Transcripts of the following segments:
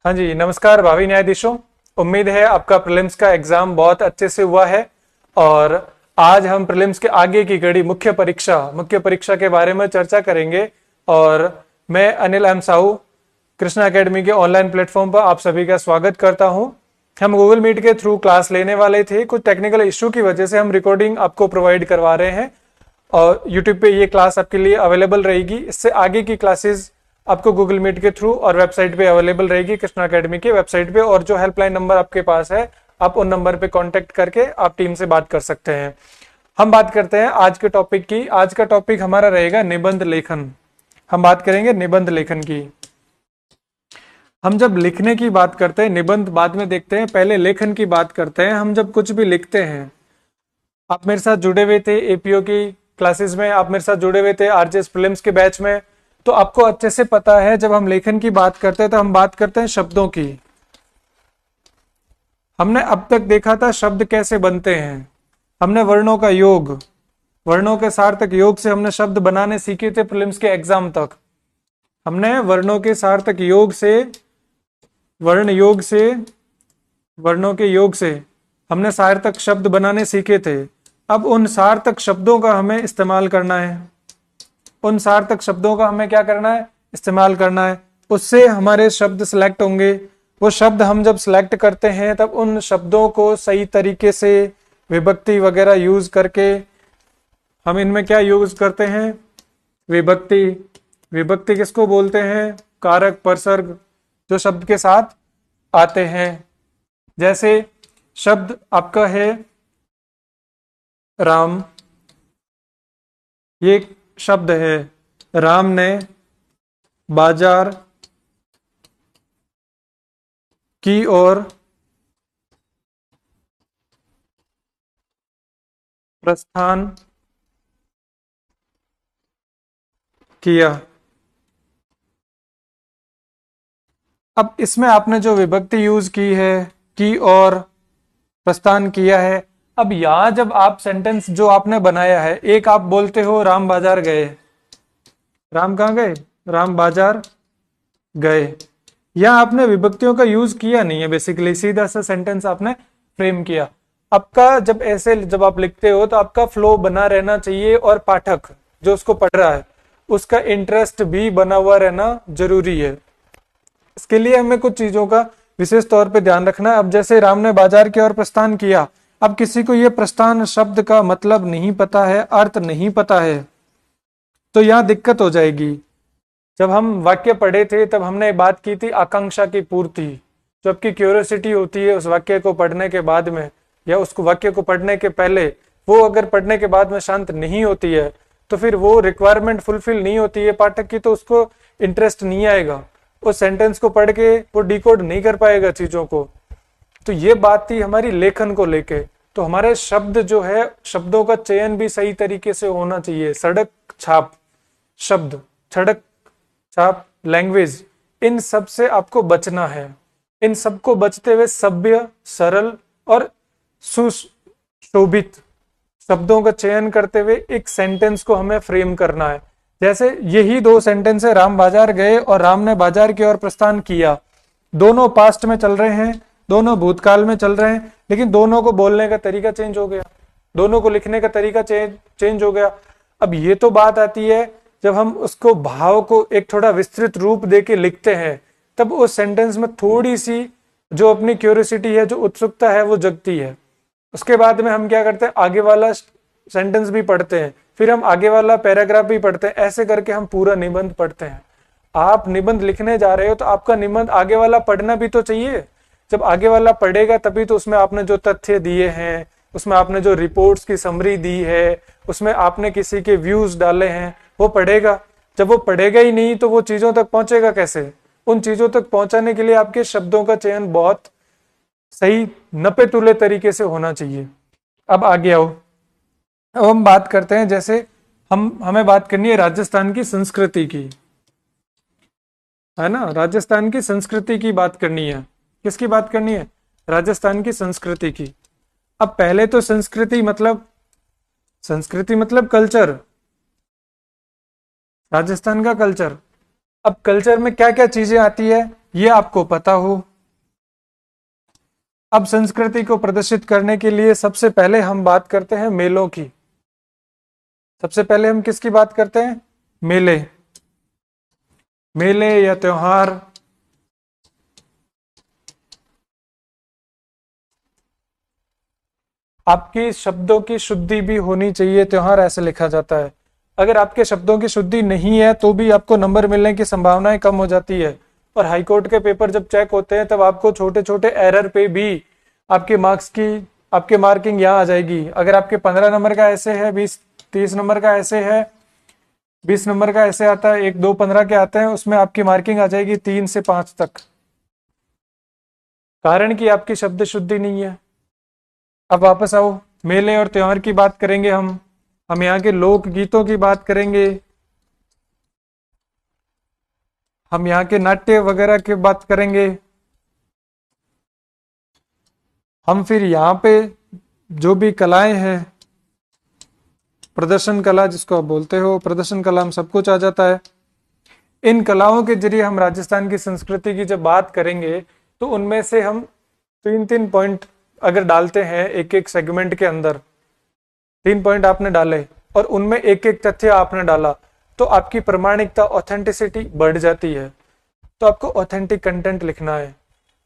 हाँ जी, नमस्कार भावी न्यायाधीशों। उम्मीद है आपका प्रीलिम्स का एग्जाम बहुत अच्छे से हुआ है। और आज हम प्रीलिम्स के आगे की कड़ी मुख्य परीक्षा के बारे में चर्चा करेंगे। और मैं अनिल एम साहू कृष्णा एकेडमी के ऑनलाइन प्लेटफॉर्म पर आप सभी का स्वागत करता हूं। हम गूगल मीट के थ्रू क्लास लेने वाले थे, कुछ टेक्निकल इश्यू की वजह से हम रिकॉर्डिंग आपको प्रोवाइड करवा रहे हैं और यूट्यूब पे ये क्लास आपके लिए अवेलेबल रहेगी। इससे आगे की क्लासेस आपको गूगल मीट के थ्रू और वेबसाइट पे अवेलेबल रहेगी, कृष्णा एकेडमी की वेबसाइट पे। और जो हेल्पलाइन नंबर आपके पास है, आप उन नंबर पे कांटेक्ट करके आप टीम से बात कर सकते हैं। हम बात करते हैं आज के टॉपिक की। आज का टॉपिक हमारा रहेगा निबंध लेखन। हम बात करेंगे निबंध लेखन की। हम जब लिखने की बात करते हैं, निबंध बाद में देखते हैं, पहले लेखन की बात करते हैं। हम जब कुछ भी लिखते हैं, आप मेरे साथ जुड़े हुए थे एपीओ की क्लासेस में, आप मेरे साथ जुड़े हुए थे आरजेएस प्रीलिम्स के बैच में, तो आपको अच्छे से पता है जब हम लेखन की बात करते हैं तो हम बात करते हैं शब्दों की। हमने अब तक देखा था शब्द कैसे बनते हैं। हमने वर्णों का योग, वर्णों के सार्थक योग से हमने शब्द बनाने सीखे थे प्रीलिम्स के एग्जाम तक। हमने वर्णों के सार्थक योग से, वर्ण योग से, वर्णों के योग से हमने सार्थक शब्द बनाने सीखे थे। अब उन सार्थक शब्दों का हमें इस्तेमाल करना है। उन सार्थक शब्दों का हमें क्या करना है? इस्तेमाल करना है। उससे हमारे शब्द सिलेक्ट होंगे। वो शब्द हम जब सिलेक्ट करते हैं तब उन शब्दों को सही तरीके से विभक्ति वगैरह यूज करके, हम इनमें क्या यूज करते हैं? विभक्ति। विभक्ति किसको बोलते हैं? कारक परसर्ग जो शब्द के साथ आते हैं। जैसे शब्द आपका है राम, ये शब्द है। राम ने बाजार की ओर प्रस्थान किया। अब इसमें आपने जो विभक्ति यूज की है, की और प्रस्थान किया है। अब यहां जब आप सेंटेंस जो आपने बनाया है, एक आप बोलते हो राम बाजार गए। राम कहाँ गए? राम बाजार गए। या आपने विभक्तियों का यूज किया नहीं है, बेसिकली सीधा सा सेंटेंस आपने फ्रेम किया। आपका जब आप लिखते हो तो आपका फ्लो बना रहना चाहिए और पाठक जो उसको पढ़ रहा है उसका इंटरेस्ट भी बना हुआ रहना जरूरी है। इसके लिए हमें कुछ चीजों का विशेष तौर पे ध्यान रखना है। अब जैसे राम ने बाजार की ओर प्रस्थान किया, अब किसी को यह प्रस्थान शब्द का मतलब नहीं पता है, अर्थ नहीं पता है, तो यहां दिक्कत हो जाएगी। जब हम वाक्य पढ़े थे तब हमने बात की थी आकांक्षा की पूर्ति। जो आपकी क्यूरियोसिटी होती है उस वाक्य को पढ़ने के बाद में, या उसको वाक्य को पढ़ने के पहले, वो अगर पढ़ने के बाद में शांत नहीं होती है तो फिर वो रिक्वायरमेंट फुलफिल नहीं होती है पाठक की, तो उसको इंटरेस्ट नहीं आएगा। उस सेंटेंस को पढ़ के वो डिकोड नहीं कर पाएगा चीजों को। तो ये बात थी हमारी लेखन को लेके। तो हमारे शब्द जो है, शब्दों का चयन भी सही तरीके से होना चाहिए। सड़क छाप शब्द, सड़क छाप लैंग्वेज, इन सब से आपको बचना है। इन सबको बचते हुए सभ्य, सरल और सुशोभित शब्दों का चयन करते हुए एक सेंटेंस को हमें फ्रेम करना है। जैसे यही दो सेंटेंस है, राम बाजार गए और राम ने बाजार की ओर प्रस्थान किया। दोनों पास्ट में चल रहे हैं, दोनों भूतकाल में चल रहे हैं, लेकिन दोनों को बोलने का तरीका चेंज हो गया, दोनों को लिखने का तरीका चेंज हो गया। अब ये तो बात आती है जब हम उसको भाव को एक थोड़ा विस्तृत रूप देके लिखते हैं, तब उस सेंटेंस में थोड़ी सी जो अपनी क्यूरियोसिटी है, जो उत्सुकता है, वो जगती है। उसके बाद में हम क्या करते हैं, आगे वाला सेंटेंस भी पढ़ते हैं, फिर हम आगे वाला पैराग्राफ भी पढ़ते हैं। ऐसे करके हम पूरा निबंध पढ़ते हैं। आप निबंध लिखने जा रहे हो तो आपका निबंध आगे वाला पढ़ना भी तो चाहिए। जब आगे वाला पढ़ेगा तभी तो उसमें आपने जो तथ्य दिए हैं, उसमें आपने जो रिपोर्ट्स की समरी दी है, उसमें आपने किसी के व्यूज डाले हैं, वो पढ़ेगा। जब वो पढ़ेगा ही नहीं तो वो चीजों तक पहुंचेगा कैसे? उन चीजों तक पहुंचाने के लिए आपके शब्दों का चयन बहुत सही, नपे तुले तरीके से होना चाहिए। अब आगे आओ। अब हम बात करते हैं, जैसे हमें बात करनी है राजस्थान की संस्कृति की, है ना। राजस्थान की संस्कृति की बात करनी है। किसकी बात करनी है? राजस्थान की संस्कृति की। अब पहले तो संस्कृति मतलब कल्चर, राजस्थान का कल्चर। अब कल्चर में क्या क्या चीजें आती है? ये आपको पता हो। अब संस्कृति को प्रदर्शित करने के लिए सबसे पहले हम बात करते हैं मेलों की। सबसे पहले हम किसकी बात करते हैं? मेले। मेले या त्योहार। आपकी शब्दों की शुद्धि भी होनी चाहिए, त्योहार ऐसे लिखा जाता है। अगर आपके शब्दों की शुद्धि नहीं है तो भी आपको नंबर मिलने की संभावनाएं कम हो जाती है। और हाईकोर्ट के पेपर जब चेक होते हैं तब आपको छोटे छोटे एरर पे भी आपके मार्क्स की आपके मार्किंग यहाँ आ जाएगी। अगर आपके 15 नंबर का ऐसे है, 20-30 नंबर का ऐसे है, 20 नंबर का ऐसे आता है, 1-2-15 के आते हैं, उसमें आपकी मार्किंग आ जाएगी 3 से 5 तक, कारण कि आपकी शब्द शुद्धि नहीं है। अब वापस आओ, मेले और त्योहार की बात करेंगे हम यहाँ के लोक गीतों की बात करेंगे, हम यहाँ के नाट्य वगैरह की बात करेंगे। हम फिर यहाँ पे जो भी कलाएं हैं, प्रदर्शन कला जिसको आप बोलते हो, प्रदर्शन कला में सब कुछ आ जाता है। इन कलाओं के जरिए हम राजस्थान की संस्कृति की जब बात करेंगे तो उनमें से हम 3-3 पॉइंट अगर डालते हैं एक एक सेगमेंट के अंदर, 3 पॉइंट आपने डाले और उनमें एक एक तथ्य आपने डाला, तो आपकी प्रमाणिकता, ऑथेंटिसिटी बढ़ जाती है। तो आपको ऑथेंटिक कंटेंट लिखना है।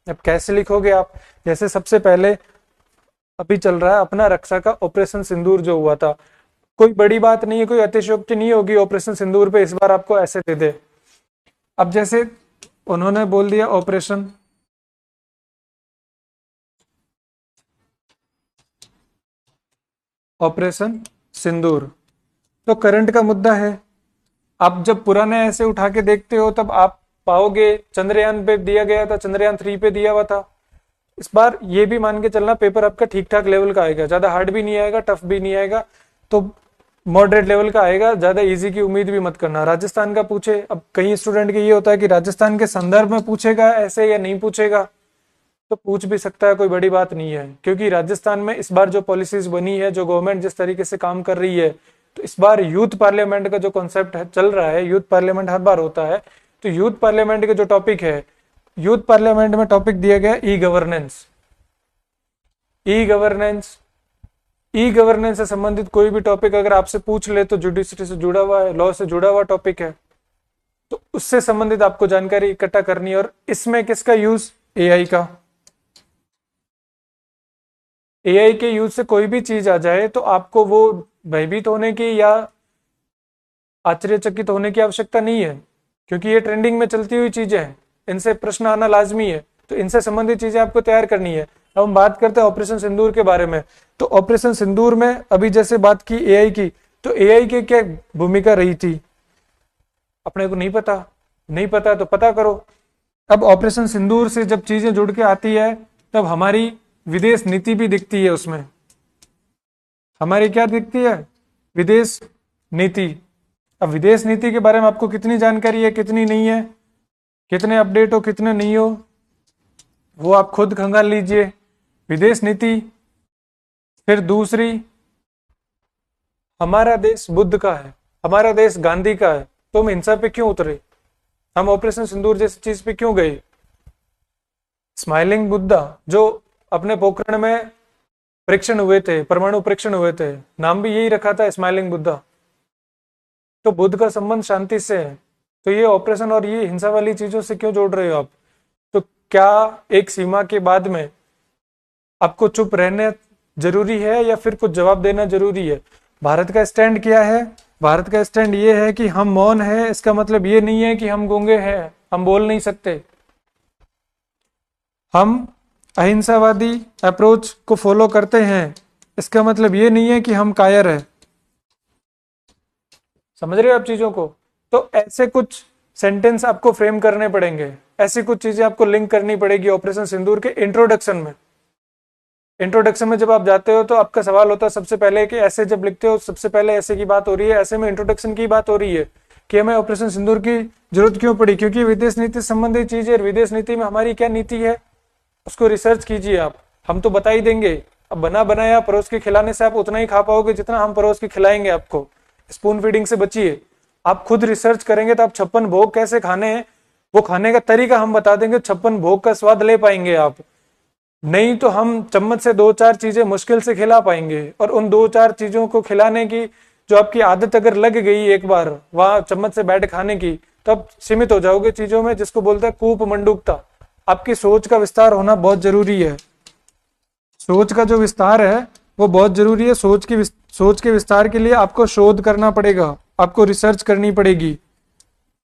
अब कैसे लिखोगे आप? जैसे सबसे पहले अभी चल रहा है अपना रक्षा का ऑपरेशन सिंदूर जो हुआ था, कोई बड़ी बात नहीं है, कोई अतिशयोक्ति नहीं होगी ऑपरेशन सिंदूर पे इस बार आपको ऐसे दे दे। अब जैसे उन्होंने बोल दिया ऑपरेशन सिंदूर, तो करंट का मुद्दा है। आप जब पुराने ऐसे उठा के देखते हो तब आप पाओगे चंद्रयान पे दिया गया था, चंद्रयान 3 पे दिया हुआ था। इस बार ये भी मान के चलना पेपर आपका ठीक ठाक लेवल का आएगा, ज्यादा हार्ड भी नहीं आएगा, टफ भी नहीं आएगा, तो मॉडरेट लेवल का आएगा। ज्यादा इजी की उम्मीद भी मत करना। राजस्थान का पूछे, अब कई स्टूडेंट के ये होता है कि राजस्थान के संदर्भ में पूछेगा ऐसे या नहीं पूछेगा, तो पूछ भी सकता है, कोई बड़ी बात नहीं है। क्योंकि राजस्थान में इस बार जो पॉलिसीज बनी है, जो गवर्नमेंट जिस तरीके से काम कर रही है, तो इस बार यूथ पार्लियामेंट का जो कॉन्सेप्ट चल रहा है, यूथ पार्लियामेंट हर बार होता है, तो यूथ पार्लियामेंट के जो टॉपिक है, यूथ पार्लियामेंट में टॉपिक दिया गया e governance. E governance e governance से संबंधित कोई भी टॉपिक अगर आपसे पूछ ले तो जुडिशरी से जुड़ा हुआ है, लॉ से जुड़ा हुआ टॉपिक है, तो उससे संबंधित आपको जानकारी इकट्ठा करनी है। और इसमें किसका यूज? एआई का। एआई के यूज से कोई भी चीज आ जाए तो आपको वो भयभीत होने की या आश्चर्यचकित होने की आवश्यकता नहीं है, क्योंकि ये ट्रेंडिंग में चलती हुई चीजें हैं, इनसे प्रश्न आना लाजमी है, तो इनसे संबंधित चीजें आपको तैयार करनी है। अब हम बात करते हैं ऑपरेशन सिंदूर के बारे में। तो ऑपरेशन सिंदूर में अभी जैसे बात की एआई की, तो एआई की क्या भूमिका रही थी अपने को नहीं पता, नहीं पता तो पता करो। अब ऑपरेशन सिंदूर से जब चीजें जुड़ के आती है तब हमारी विदेश नीति भी दिखती है उसमें। हमारी क्या दिखती है? विदेश नीति। अब विदेश नीति के बारे में आपको कितनी जानकारी है, कितनी नहीं है, कितने अपडेट हो, कितने नहीं हो, वो आप खुद खंगाल लीजिए। विदेश नीति। फिर दूसरी, हमारा देश बुद्ध का है, हमारा देश गांधी का है, तो हम हिंसा पे क्यों उतरे? हम ऑपरेशन सिंदूर जैसी चीज पे क्यों गए? स्माइलिंग बुद्धा जो अपने पोखरण में परीक्षण हुए थे, परमाणु परीक्षण हुए थे, नाम भी यही रखा था, स्माइलिंग बुद्धा। तो बुद्ध का संबंध शांति से है, तो ये ऑपरेशन और ये हिंसा वाली चीजों से क्यों जोड़ रहे हो आप? तो क्या एक सीमा के बाद में आपको चुप रहने जरूरी है या फिर कुछ जवाब देना जरूरी है? भारत का स्टैंड क्या है? भारत का स्टैंड ये है कि हम मौन है, इसका मतलब ये नहीं है कि हम गूंगे हैं, हम बोल नहीं सकते। हम अहिंसावादी अप्रोच को फॉलो करते हैं, इसका मतलब ये नहीं है कि हम कायर है। समझ रहे हो आप चीजों को? तो ऐसे कुछ सेंटेंस आपको फ्रेम करने पड़ेंगे, ऐसी कुछ चीजें आपको लिंक करनी पड़ेगी ऑपरेशन सिंदूर के इंट्रोडक्शन में। इंट्रोडक्शन में जब आप जाते हो तो आपका सवाल होता है सबसे पहले कि ऐसे जब लिखते हो सबसे पहले ऐसे की बात हो रही है, ऐसे में इंट्रोडक्शन की बात हो रही है कि हमें ऑपरेशन सिंदूर की जरूरत क्यों पड़ी, क्योंकि विदेश नीति से संबंधित चीज है। विदेश नीति में हमारी क्या नीति है उसको रिसर्च कीजिए आप, हम तो बता ही देंगे। अब बना बनाया परोस के खिलाने से आप उतना ही खा पाओगे जितना हम परोस के खिलाएंगे आपको। स्पून फीडिंग से बचिए, आप खुद रिसर्च करेंगे तो आप 56 भोग कैसे खाने हैं वो खाने का तरीका हम बता देंगे, 56 भोग का स्वाद ले पाएंगे आप। नहीं तो हम चम्मच से 2-4 चीजें मुश्किल से खिला पाएंगे, और उन 2-4 चीजों को खिलाने की जो आपकी आदत अगर लग गई एक बार वहां चम्मच से बैठ खाने की, तब सीमित हो जाओगे चीजों में, जिसको बोलते हैं कूप मंडूकता। आपकी सोच का विस्तार होना बहुत जरूरी है। सोच का जो विस्तार है वो बहुत जरूरी है। सोच के विस्तार के लिए आपको शोध करना पड़ेगा, आपको रिसर्च करनी पड़ेगी।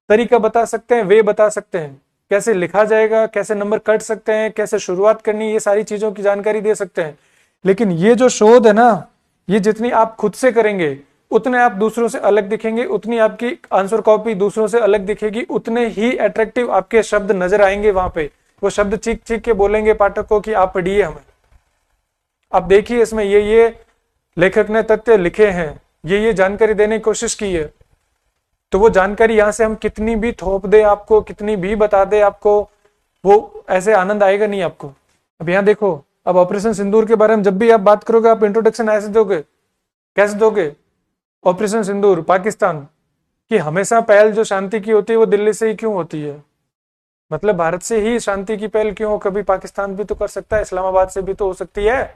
तरीका बता सकते हैं, वे बता सकते हैं, कैसे लिखा जाएगा, कैसे नंबर कट सकते हैं, कैसे शुरुआत करनी, ये सारी चीजों की जानकारी दे सकते हैं। लेकिन ये जो शोध है ना, ये जितनी आप खुद से करेंगे उतने आप दूसरों से अलग दिखेंगे, उतनी आपकी आंसर कॉपी दूसरों से अलग दिखेगी, उतने ही अट्रैक्टिव आपके शब्द नजर आएंगे। वहां पे वो शब्द चीख चीख के बोलेंगे पाठक को कि आप पढ़िए हमें, आप देखिए इसमें ये लेखक ने तथ्य लिखे हैं, ये जानकारी देने की कोशिश की है। तो वो जानकारी यहां से हम कितनी भी थोप दे आपको, कितनी भी बता दे आपको, वो ऐसे आनंद आएगा नहीं आपको। अब यहाँ देखो, अब ऑपरेशन सिंदूर के बारे में जब भी आप बात करोगे, आप इंट्रोडक्शन ऐसे दोगे, कैसे दोगे? ऑपरेशन सिंदूर, पाकिस्तान की हमेशा पहल जो शांति की होती है वो दिल्ली से ही क्यों होती है? मतलब भारत से ही शांति की पहल क्यों हो? कभी पाकिस्तान भी तो कर सकता है, इस्लामाबाद से भी तो हो सकती है।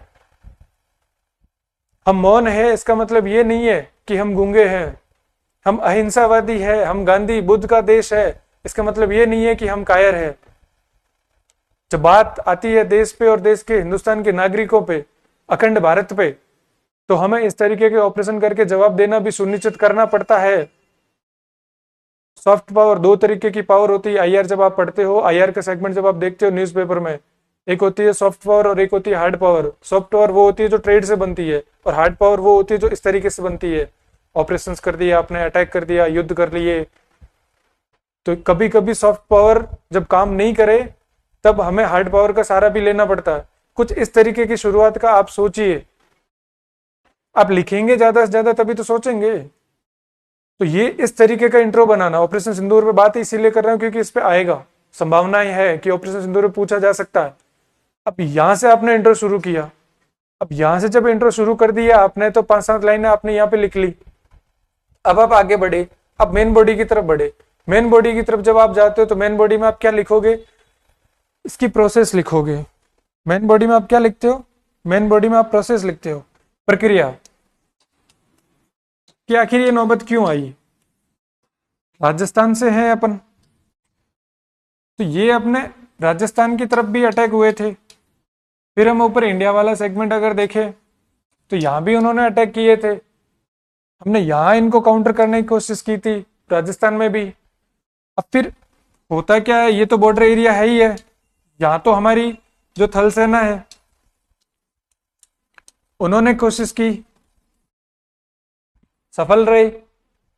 हम मौन है इसका मतलब ये नहीं है कि हम गूंगे हैं। हम अहिंसावादी है, हम गांधी बुद्ध का देश है, इसका मतलब ये नहीं है कि हम कायर है। जब बात आती है देश पे और देश के हिंदुस्तान के नागरिकों पे, अखंड भारत पे, तो हमें इस तरीके के ऑपरेशन करके जवाब देना भी सुनिश्चित करना पड़ता है। सॉफ्ट पावर, दो तरीके की पावर होती है। आईआर जब आप पढ़ते हो, आईआर का सेगमेंट जब आप देखते हो न्यूज़पेपर में, एक होती है सॉफ्ट पावर और एक होती है हार्ड पावर। सॉफ्ट पावर वो होती है जो ट्रेड से बनती है, और हार्ड पावर वो होती है जो इस तरीके से बनती है, ऑपरेशंस कर दिया आपने, अटैक कर दिया, युद्ध कर लिए। तो कभी कभी सॉफ्ट पावर जब काम नहीं करे तब हमें हार्ड पावर का सहारा भी लेना पड़ता है। कुछ इस तरीके की शुरुआत का आप सोचिए। आप लिखेंगे ज्यादा से ज्यादा तभी तो सोचेंगे। तो ये इस तरीके का इंट्रो बनाना। ऑपरेशन सिंदूर पे बात इसीलिए कर रहा हूं क्योंकि इस पे आएगा, संभावनाएं है कि ऑपरेशन सिंदूर पे पूछा जा सकता है। अब यहां से आपने इंट्रो शुरू किया, अब यहां से जब इंट्रो शुरू कर दिया आपने, तो 5-7 लाइनें आपने यहाँ पे लिख ली। अब आप आगे बढ़े, अब मेन बॉडी की तरफ बढ़े। मेन बॉडी की तरफ जब आप जाते हो तो मेन बॉडी में आप क्या लिखोगे? इसकी प्रोसेस लिखोगे। मेन बॉडी में आप क्या लिखते हो? मेन बॉडी में आप प्रोसेस लिखते हो, प्रक्रिया कि आखिर ये नौबत क्यों आई। राजस्थान से हैं अपन, तो ये अपने राजस्थान की तरफ भी अटैक हुए थे। फिर हम ऊपर इंडिया वाला सेगमेंट अगर देखें तो यहां भी उन्होंने अटैक किए थे। हमने यहां इनको काउंटर करने की कोशिश की थी, राजस्थान में भी। अब फिर होता क्या है, ये तो बॉर्डर एरिया है ही है। यहां तो हमारी जो थल सेना है उन्होंने कोशिश की, सफल रहे।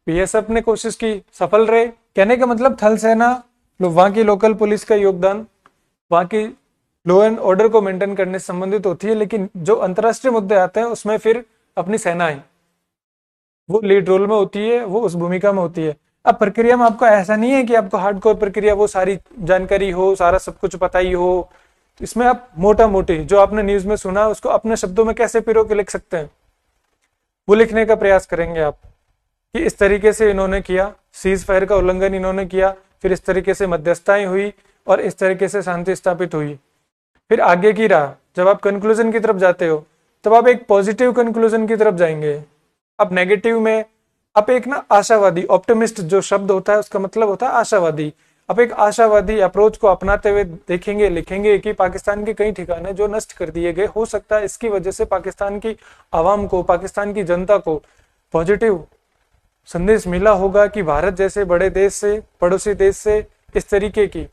पीएसएफ ने कोशिश की, सफल रहे। कहने का मतलब थल सेना, वहां की लोकल पुलिस का योगदान वहां की लॉ एंड ऑर्डर को मेंटेन करने से संबंधित होती है। लेकिन जो अंतर्राष्ट्रीय मुद्दे आते हैं उसमें फिर अपनी सेनाएं वो लीड रोल में होती है, वो उस भूमिका में होती है। अब प्रक्रिया में आपको ऐसा नहीं है कि आपको हार्डकोर प्रक्रिया वो सारी जानकारी हो, सारा सब कुछ पता ही हो। इसमें आप मोटा मोटी जो आपने न्यूज में सुना उसको अपने शब्दों में कैसे पिरो के लिख सकते हैं, वो लिखने का प्रयास करेंगे आप कि इस तरीके से इन्होंने किया, सीज फायर का उल्लंघन इन्होंने किया, फिर इस तरीके से मध्यस्थताएं हुई और इस तरीके से शांति स्थापित हुई। फिर आगे की राह जब आप कंक्लूजन की तरफ जाते हो तब आप एक पॉजिटिव कंक्लूजन की तरफ जाएंगे। अब नेगेटिव में आप एक ना आशावादी, ऑप्टिमिस्ट जो शब्द होता है उसका मतलब होता है आशावादी। आप एक आशावादी अप्रोच को अपनाते हुए देखेंगे, लिखेंगे कि पाकिस्तान के कई ठिकाने जो नष्ट कर दिए गए, हो सकता है इसकी वजह से पाकिस्तान की आवाम को, पाकिस्तान की जनता को पॉजिटिव संदेश मिला होगा कि भारत जैसे बड़े देश से, पड़ोसी देश से इस तरीके की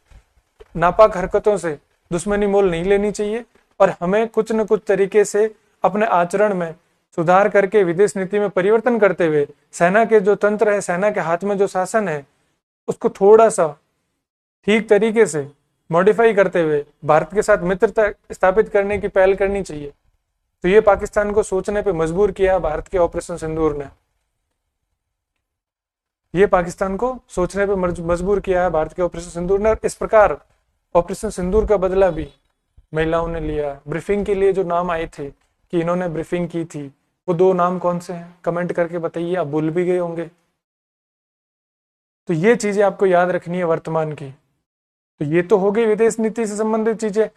नापाक हरकतों से दुश्मनी मोल नहीं लेनी चाहिए, और हमें कुछ न कुछ तरीके से अपने आचरण में सुधार करके, विदेश नीति में परिवर्तन करते हुए, सेना के जो तंत्र है, सेना के हाथ में जो शासन है, उसको थोड़ा सा ठीक तरीके से मॉडिफाई करते हुए भारत के साथ मित्रता स्थापित करने की पहल करनी चाहिए। तो ये पाकिस्तान को सोचने पे मजबूर किया भारत के ऑपरेशन सिंदूर ने। ये पाकिस्तान को सोचने पे मजबूर किया है भारत के ऑपरेशन सिंदूर ने। इस प्रकार ऑपरेशन सिंदूर का बदला भी महिलाओं ने लिया। ब्रीफिंग के लिए जो नाम आए थे कि इन्होंने ब्रीफिंग की थी, वो 2 नाम कौन से हैं? कमेंट करके बताइए, आप भूल भी गए होंगे। तो ये चीजें आपको याद रखनी है वर्तमान की। तो ये तो हो गई विदेश नीति से संबंधित चीजें।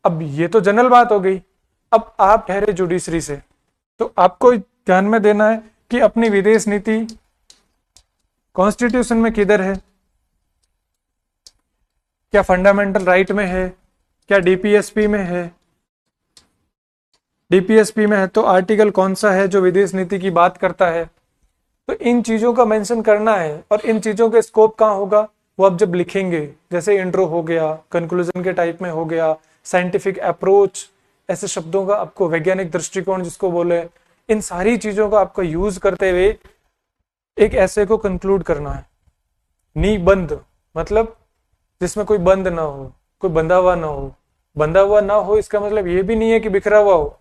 अब ये तो जनरल बात हो गई। अब आप ठहरे जुडिशरी से, तो आपको ध्यान में देना है कि अपनी विदेश नीति कॉन्स्टिट्यूशन में किधर है, क्या फंडामेंटल राइट में है, क्या डीपीएसपी में है। डीपीएसपी में है तो आर्टिकल कौन सा है जो विदेश नीति की बात करता है। तो इन चीजों का मेंशन करना है, और इन चीजों के स्कोप कहाँ होगा वो आप जब लिखेंगे, जैसे इंट्रो हो गया, कंक्लूजन के टाइप में हो गया, साइंटिफिक अप्रोच, ऐसे शब्दों का आपको, वैज्ञानिक दृष्टिकोण जिसको बोले, इन सारी चीजों का आपको यूज करते हुए एक ऐसे को कंक्लूड करना है। निबंध मतलब जिसमें कोई बंद ना हो, कोई बंधा हुआ ना हो। बंधा हुआ ना हो इसका मतलब ये भी नहीं है कि बिखरा हुआ हो,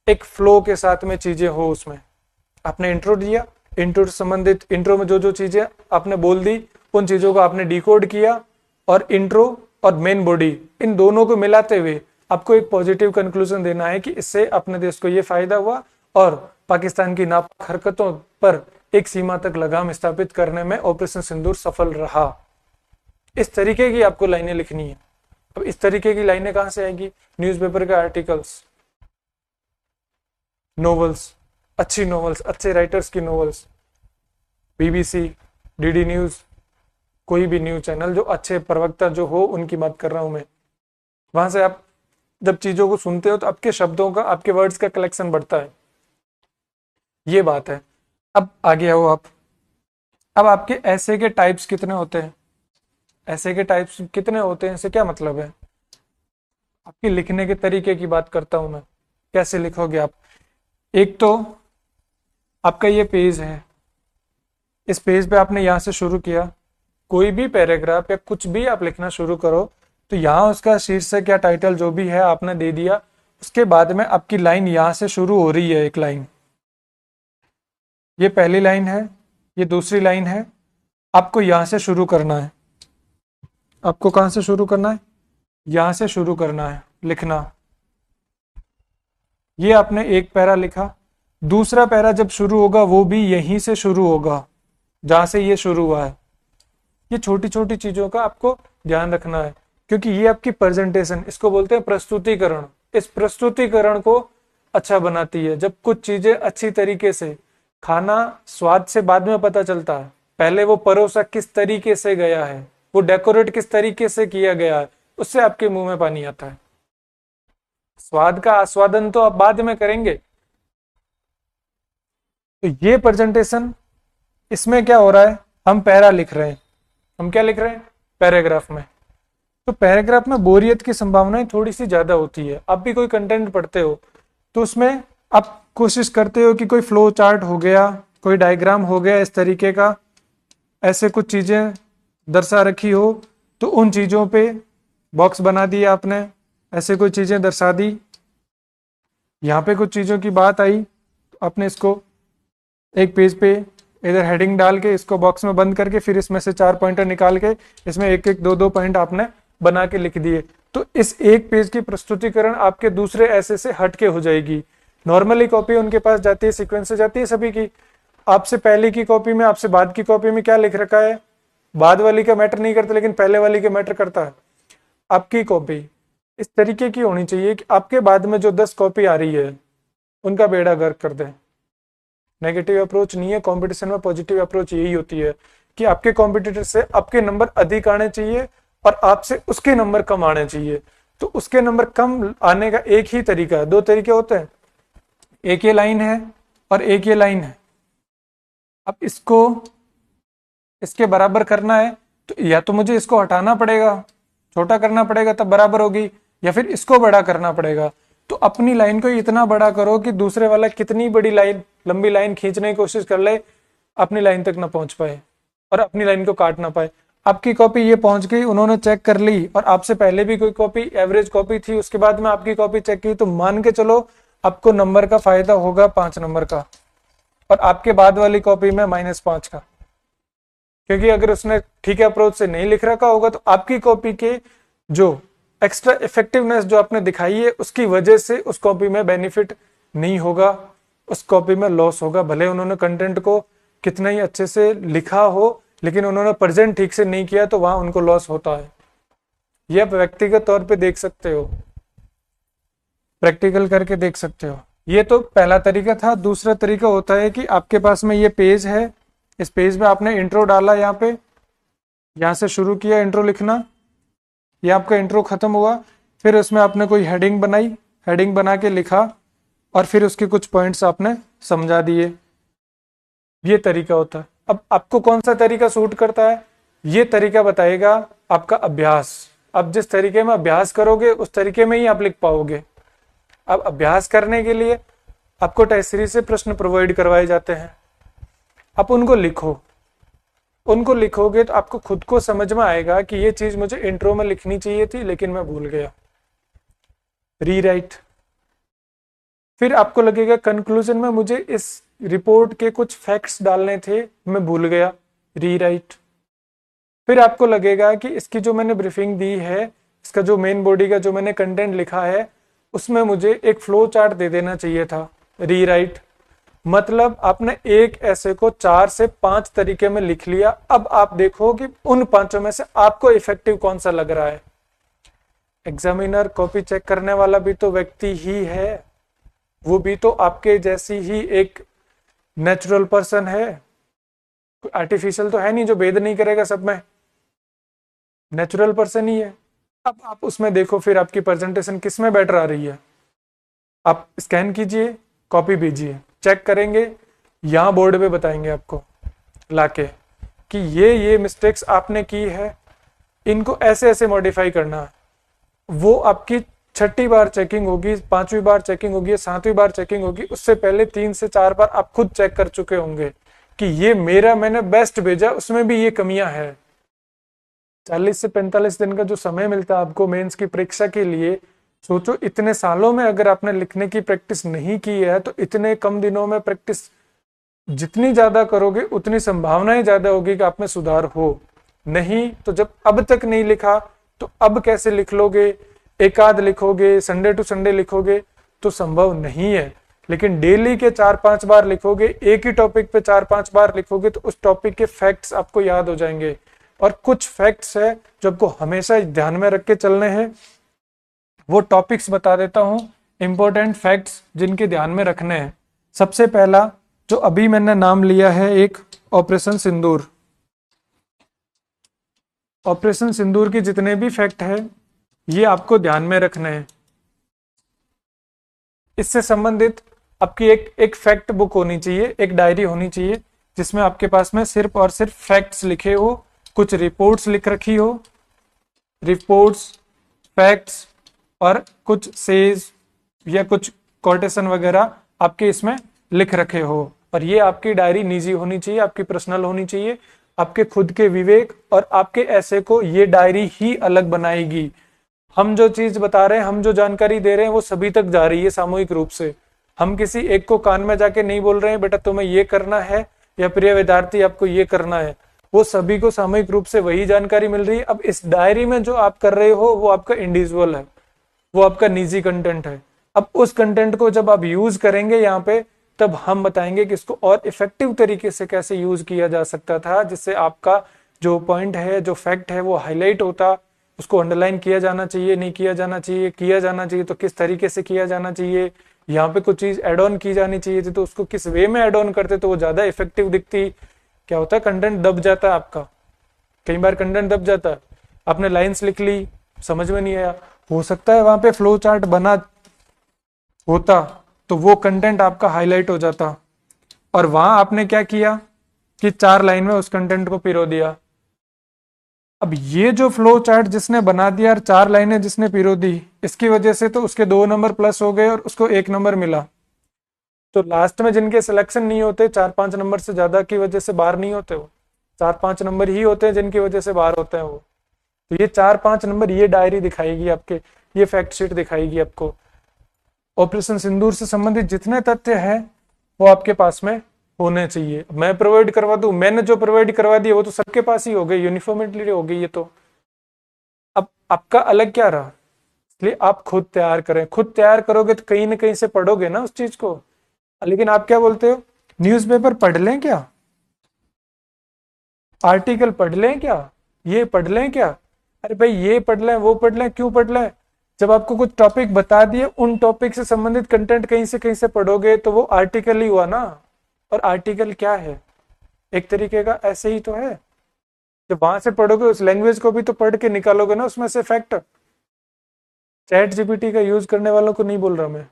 एक फ्लो के साथ में चीजें हो। उसमें आपने इंट्रो दिया, इंट्रो से संबंधित, इंट्रो में जो जो चीजें आपने बोल दी उन चीजों को आपने डिकोड किया, और इंट्रो और मेन बॉडी इन दोनों को मिलाते हुए आपको एक पॉजिटिव कंक्लूजन देना है कि इससे अपने देश को ये फायदा हुआ और पाकिस्तान की नापाक हरकतों पर एक सीमा तक लगाम स्थापित करने में ऑपरेशन सिंदूर सफल रहा। इस तरीके की आपको लाइनें लिखनी है। अब इस तरीके की लाइनें कहां से आएगी, न्यूज़पेपर के आर्टिकल्स, नोवेल्स, अच्छी नोवेल्स, अच्छे राइटर्स की नोवेल्स, बीबीसी, डीडी न्यूज, कोई भी न्यूज चैनल जो अच्छे प्रवक्ता जो हो उनकी बात कर रहा हूं मैं। वहां से आप जब चीजों को सुनते हो तो आपके शब्दों का, आपके वर्ड्स का कलेक्शन बढ़ता है। ये बात है। अब आगे आओ आप। अब आपके ऐसे के टाइप्स कितने होते हैं, ऐसे के टाइप्स कितने होते हैं, इससे क्या मतलब है, आपके लिखने के तरीके की बात करता हूं मैं, कैसे लिखोगे आप। एक तो आपका ये पेज है, इस पेज पे आपने यहां से शुरू किया, कोई भी पैराग्राफ या कुछ भी आप लिखना शुरू करो तो यहां उसका शीर्षक या टाइटल जो भी है आपने दे दिया, उसके बाद में आपकी लाइन यहां से शुरू हो रही है। एक लाइन, ये पहली लाइन है, ये दूसरी लाइन है, आपको यहां से शुरू करना है। आपको कहां से शुरू करना है, यहां से शुरू करना है लिखना। ये आपने एक पैरा लिखा, दूसरा पैरा जब शुरू होगा वो भी यहीं से शुरू होगा जहां से ये शुरू हुआ है। ये छोटी छोटी चीजों का आपको ध्यान रखना है, क्योंकि ये आपकी प्रेजेंटेशन, इसको बोलते हैं प्रस्तुतिकरण, इस प्रस्तुतिकरण को अच्छा बनाती है। जब कुछ चीजें अच्छी तरीके से, खाना स्वाद से बाद में पता चलता है, पहले वो परोसा किस तरीके से गया है, वो डेकोरेट किस तरीके से किया गया है, उससे आपके मुंह में पानी आता है। स्वाद का आस्वादन तो आप बाद में करेंगे। तो ये प्रेजेंटेशन, इसमें क्या हो रहा है, हम पैरा लिख रहे हैं, हम क्या लिख रहे हैं, पैराग्राफ में। तो पैराग्राफ में बोरियत की संभावनाएं थोड़ी सी ज्यादा होती है। आप भी कोई कंटेंट पढ़ते हो तो उसमें आप कोशिश करते हो कि कोई फ्लो चार्ट हो गया, कोई डायग्राम हो गया, इस तरीके का ऐसे कुछ चीजें दर्शा रखी हो, तो उन चीजों पे बॉक्स बना दिया आपने, ऐसे कोई चीजें दर्शा दी। यहाँ पे कुछ चीजों की बात आई तो आपने इसको एक पेज पे इधर हेडिंग डाल के इसको बॉक्स में बंद करके फिर इसमें से 4 पॉइंटर निकाल के इसमें एक एक दो दो पॉइंट आपने बना के लिख दिए। तो इस एक पेज की प्रस्तुतिकरण आपके दूसरे ऐसे से हट के हो जाएगी। नॉर्मली कॉपी उनके पास जाती है, सीक्वेंस से जाती है सभी की। आपसे पहले की कॉपी में, आपसे बाद की कॉपी में क्या लिख रखा है, बाद वाली का मैटर नहीं करता लेकिन पहले वाली का मैटर करता है। आपकी कॉपी इस तरीके की होनी चाहिए कि आपके बाद में जो 10 कॉपी आ रही है उनका बेड़ा गर्क कर दे। नेगेटिव अप्रोच नहीं है कंपटीशन में, पॉजिटिव अप्रोच यही होती है कि आपके कॉम्पिटिटर से आपके नंबर अधिक आने चाहिए और आपसे उसके नंबर कम आने चाहिए। तो उसके नंबर कम आने का एक ही तरीका है, 2 तरीके होते हैं, एक ये लाइन है और एक ये लाइन है। अब इसको इसके बराबर करना है तो या तो मुझे इसको हटाना पड़ेगा, छोटा करना पड़ेगा तब बराबर होगी, या फिर इसको बड़ा करना पड़ेगा। तो अपनी लाइन को इतना बड़ा करो कि दूसरे वाला कितनी बड़ी लाइन, लंबी लाइन खींचने की कोशिश कर ले, अपनी लाइन तक ना पहुंच पाए और अपनी लाइन को काट ना पाए। आपकी कॉपी ये पहुंच गई, उन्होंने चेक कर ली और आपसे पहले भी कोई कॉपी एवरेज कॉपी थी, उसके बाद में आपकी कॉपी चेक की, तो मान के चलो आपको नंबर का फायदा होगा 5 नंबर का और आपके बाद वाली कॉपी में -5 का। क्योंकि अगर उसने ठीक अप्रोच से नहीं लिख रखा होगा तो आपकी कॉपी के जो एक्स्ट्रा इफेक्टिवनेस जो आपने दिखाई है उसकी वजह से उस कॉपी में बेनिफिट नहीं होगा, उस कॉपी में लॉस होगा। भले उन्होंने कंटेंट को कितना ही अच्छे से लिखा हो लेकिन उन्होंने प्रेजेंट ठीक से नहीं किया तो वहां उनको लॉस होता है। ये आप व्यक्तिगत तौर पे देख सकते हो, प्रैक्टिकल करके देख सकते हो। ये तो पहला तरीका था। दूसरा तरीका होता है कि आपके पास में ये पेज है, इस पेज में आपने इंट्रो डाला, यहाँ पे यहाँ से शुरू किया इंट्रो लिखना, ये आपका इंट्रो खत्म हुआ, फिर उसमें आपने कोई हेडिंग बनाई, हेडिंग बना के लिखा और फिर उसके कुछ पॉइंट्स आपने समझा दिए। ये तरीका होता है। अब आपको कौन सा तरीका सूट करता है, ये तरीका बताएगा आपका अभ्यास। अब जिस तरीके में अभ्यास करोगे उस तरीके में ही आप लिख पाओगे। अब अभ्यास करने के लिए आपको टेस्ट सीरीज से प्रश्न प्रोवाइड करवाए जाते हैं, आप उनको लिखो। उनको लिखोगे तो आपको खुद को समझ में आएगा कि ये चीज मुझे इंट्रो में लिखनी चाहिए थी लेकिन मैं भूल गया, रीराइट। फिर आपको लगेगा कंक्लूजन में मुझे इस रिपोर्ट के कुछ फैक्ट्स डालने थे, मैं भूल गया, रीराइट। फिर आपको लगेगा कि इसकी जो मैंने ब्रीफिंग दी है, इसका जो मेन बॉडी का जो मैंने कंटेंट लिखा है, उसमें मुझे एक फ्लो चार्ट दे देना चाहिए था, रीराइट। मतलब आपने एक ऐसे को 4 से 5 तरीके में लिख लिया। अब आप देखो कि उन 5 में से आपको इफेक्टिव कौन सा लग रहा है। एग्जामिनर, कॉपी चेक करने वाला भी तो व्यक्ति ही है, वो भी तो आपके जैसी ही एक नेचुरल पर्सन है, आर्टिफिशियल तो है नहीं जो भेद नहीं करेगा, सब में नेचुरल पर्सन ही है। अब आप उसमें देखो फिर आपकी प्रेजेंटेशन किस में बेटर आ रही है। आप स्कैन कीजिए, कॉपी भेजिए, चेक करेंगे, यहाँ बोर्ड पे बताएंगे आपको लाके कि ये मिस्टेक्स आपने की है, इनको ऐसे ऐसे मॉडिफाई करना है। वो आपकी 6ठी बार चेकिंग होगी, 5वीं बार चेकिंग होगी, 7वीं बार चेकिंग होगी, उससे पहले 3 से 4 बार आप खुद चेक कर चुके होंगे कि ये मैंने बेस्ट भेजा, उसमें भी ये कमियां हैं। 40 से 45 दिन का जो समय मिलता है आपको मेंस की परीक्षा के लिए, सोचो इतने सालों में अगर आपने लिखने की प्रैक्टिस नहीं की है तो इतने कम दिनों में प्रैक्टिस जितनी ज्यादा करोगे उतनी संभावनाएं ज्यादा होगी कि आप में सुधार हो। नहीं तो जब अब तक नहीं लिखा तो अब कैसे लिख लोगे, एक आध लिखोगे, संडे टू संडे लिखोगे तो संभव नहीं है। लेकिन डेली के 4-5 बार लिखोगे, एक ही टॉपिक पे 4-5 बार लिखोगे तो उस टॉपिक के फैक्ट्स आपको याद हो जाएंगे। और कुछ फैक्ट्स है जो आपको हमेशा ध्यान में रख के चलने हैं, वो टॉपिक्स बता देता हूं, इंपॉर्टेंट फैक्ट्स जिनके ध्यान में रखने हैं। सबसे पहला जो अभी मैंने नाम लिया है, एक ऑपरेशन सिंदूर। ऑपरेशन सिंदूर के जितने भी फैक्ट है ये आपको ध्यान में रखने हैं। इससे संबंधित आपकी एक फैक्ट बुक होनी चाहिए, एक डायरी होनी चाहिए जिसमें आपके पास में सिर्फ और सिर्फ फैक्ट्स लिखे हो, कुछ रिपोर्ट्स लिख रखी हो, रिपोर्ट्स, फैक्ट्स और कुछ सेज या कुछ कोटेशन वगैरह आपके इसमें लिख रखे हो। और ये आपकी डायरी निजी होनी चाहिए, आपकी पर्सनल होनी चाहिए। आपके खुद के विवेक और आपके ऐसे को ये डायरी ही अलग बनाएगी। हम जो चीज बता रहे हैं, हम जो जानकारी दे रहे हैं वो सभी तक जा रही है सामूहिक रूप से। हम किसी एक को कान में जाके नहीं बोल रहे हैं बेटा तुम्हें ये करना है या प्रिय विद्यार्थी आपको ये करना है, वो सभी को सामूहिक रूप से वही जानकारी मिल रही है। अब इस डायरी में जो आप कर रहे हो वो आपका इंडिविजुअल है, वो आपका निजी कंटेंट है। अब उस कंटेंट को जब आप यूज करेंगे यहाँ पे, तब हम बताएंगे कि इसको और इफेक्टिव तरीके से कैसे यूज किया जा सकता था, जिससे आपका जो पॉइंट है, जो फैक्ट है वो हाईलाइट होता, उसको अंडरलाइन किया जाना चाहिए, नहीं किया जाना चाहिए, किया जाना चाहिए तो किस तरीके से किया जाना चाहिए, यहाँ पे कुछ चीज एड ऑन की जानी चाहिए थी तो उसको किस वे में एड ऑन करते तो वो ज्यादा इफेक्टिव दिखती। क्या होता है, कंटेंट दब जाता है आपका, कई बार कंटेंट दब जाता है। आपने लाइंस लिख ली, समझ में नहीं आया, हो सकता है वहां पे फ्लो चार्ट बना होता तो वो कंटेंट आपका हाईलाइट हो जाता। और वहां आपने क्या किया कि 4 लाइन में उस कंटेंट को पिरो दिया। अब ये जो फ्लो चार्ट जिसने बना दिया और 4 लाइनें जिसने पिरो दी, इसकी वजह से तो उसके 2 नंबर प्लस हो गए और उसको 1 नंबर मिला। तो लास्ट में जिनके सिलेक्शन नहीं होते, 4-5 नंबर से ज्यादा की वजह से बाहर नहीं होते, वो 4-5 नंबर ही होते हैं जिनकी वजह से बाहर होते हैं वो। तो ये 4-5 नंबर ये डायरी दिखाएगी आपके, ये फैक्ट शीट दिखाएगी आपको। ऑपरेशन सिंदूर से संबंधित जितने तथ्य हैं वो आपके पास में होने चाहिए। मैं प्रोवाइड करवा दूं, मैंने जो प्रोवाइड करवा दिया वो तो सबके पास ही हो गई, यूनिफॉर्मिटली हो गई ये तो। अब आपका अलग क्या रहा, इसलिए आप खुद तैयार करें। खुद तैयार करोगे तो कहीं ना कहीं से पढ़ोगे ना उस चीज को। लेकिन आप क्या बोलते हो, न्यूज़पेपर पढ़ लें क्या, आर्टिकल पढ़ लें क्या, ये पढ़ लें क्या? अरे भाई ये पढ़ लें वो पढ़ लें, क्यों पढ़ लें? जब आपको कुछ टॉपिक बता दिए, उन टॉपिक से संबंधित कंटेंट कहीं से पढ़ोगे तो वो आर्टिकल ही हुआ ना। और आर्टिकल क्या है? एक तरीके का ऐसे ही तो है। जब वहां से पढ़ोगे उस लैंग्वेज को भी तो पढ़ के निकालोगे ना उसमें से फैक्ट। चैट जीपीटी का यूज करने वालों को नहीं बोल रहा मैं,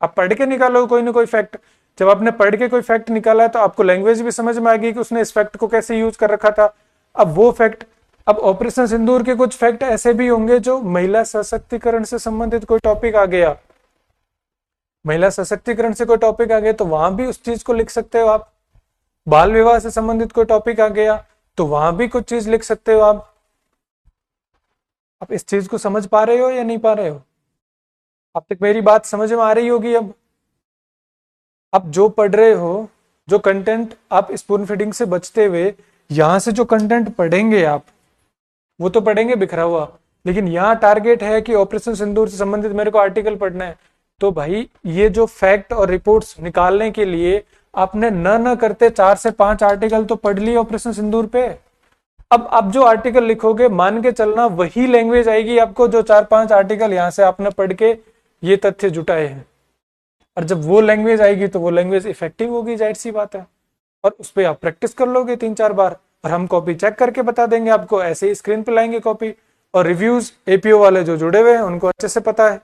आप पढ़ के निकालोगे कोई ना कोई फैक्ट। जब आपने पढ़ के कोई फैक्ट निकाला है तो आपको लैंग्वेज भी समझ में आ गई कि उसने इस फैक्ट को कैसे यूज कर रखा था। अब वो फैक्ट, अब ऑपरेशन सिंदूर के कुछ फैक्ट ऐसे भी होंगे जो महिला सशक्तिकरण से संबंधित कोई टॉपिक आ गया, महिला सशक्तिकरण से कोई टॉपिक आ गया तो वहां भी उस चीज को लिख सकते हो आप। बाल विवाह से संबंधित कोई टॉपिक आ गया तो वहां भी कुछ चीज लिख सकते हो आप इस चीज को समझ पा रहे हो या नहीं पा रहे हो? अब तक मेरी बात समझ में आ रही होगी। अब आप जो पढ़ रहे हो, जो कंटेंट आप स्पून फीडिंग से बचते हुए यहां से जो कंटेंट पढ़ेंगे आप, वो तो पढ़ेंगे बिखरा हुआ, लेकिन यहाँ टारगेट है कि ऑपरेशन सिंदूर से संबंधित मेरे को आर्टिकल पढ़ना है। तो भाई ये जो फैक्ट और रिपोर्ट्स निकालने के लिए आपने न करते 4 से 5 आर्टिकल तो पढ़ लिए ऑपरेशन सिंदूर पे। अब आप जो आर्टिकल लिखोगे मान के चलना वही लैंग्वेज आएगी आपको जो 4-5 आर्टिकल यहाँ से आपने पढ़ के ये तथ्य जुटाए हैं। और जब वो लैंग्वेज आएगी तो वो लैंग्वेज इफेक्टिव होगी, जाहिर सी बात है। और उस पर आप प्रैक्टिस कर लोगे 3-4 बार और हम कॉपी चेक करके बता देंगे आपको, ऐसे ही स्क्रीन पे लाएंगे कॉपी। और रिव्यूज एपीओ वाले जो जुड़े हुए हैं उनको अच्छे से पता है।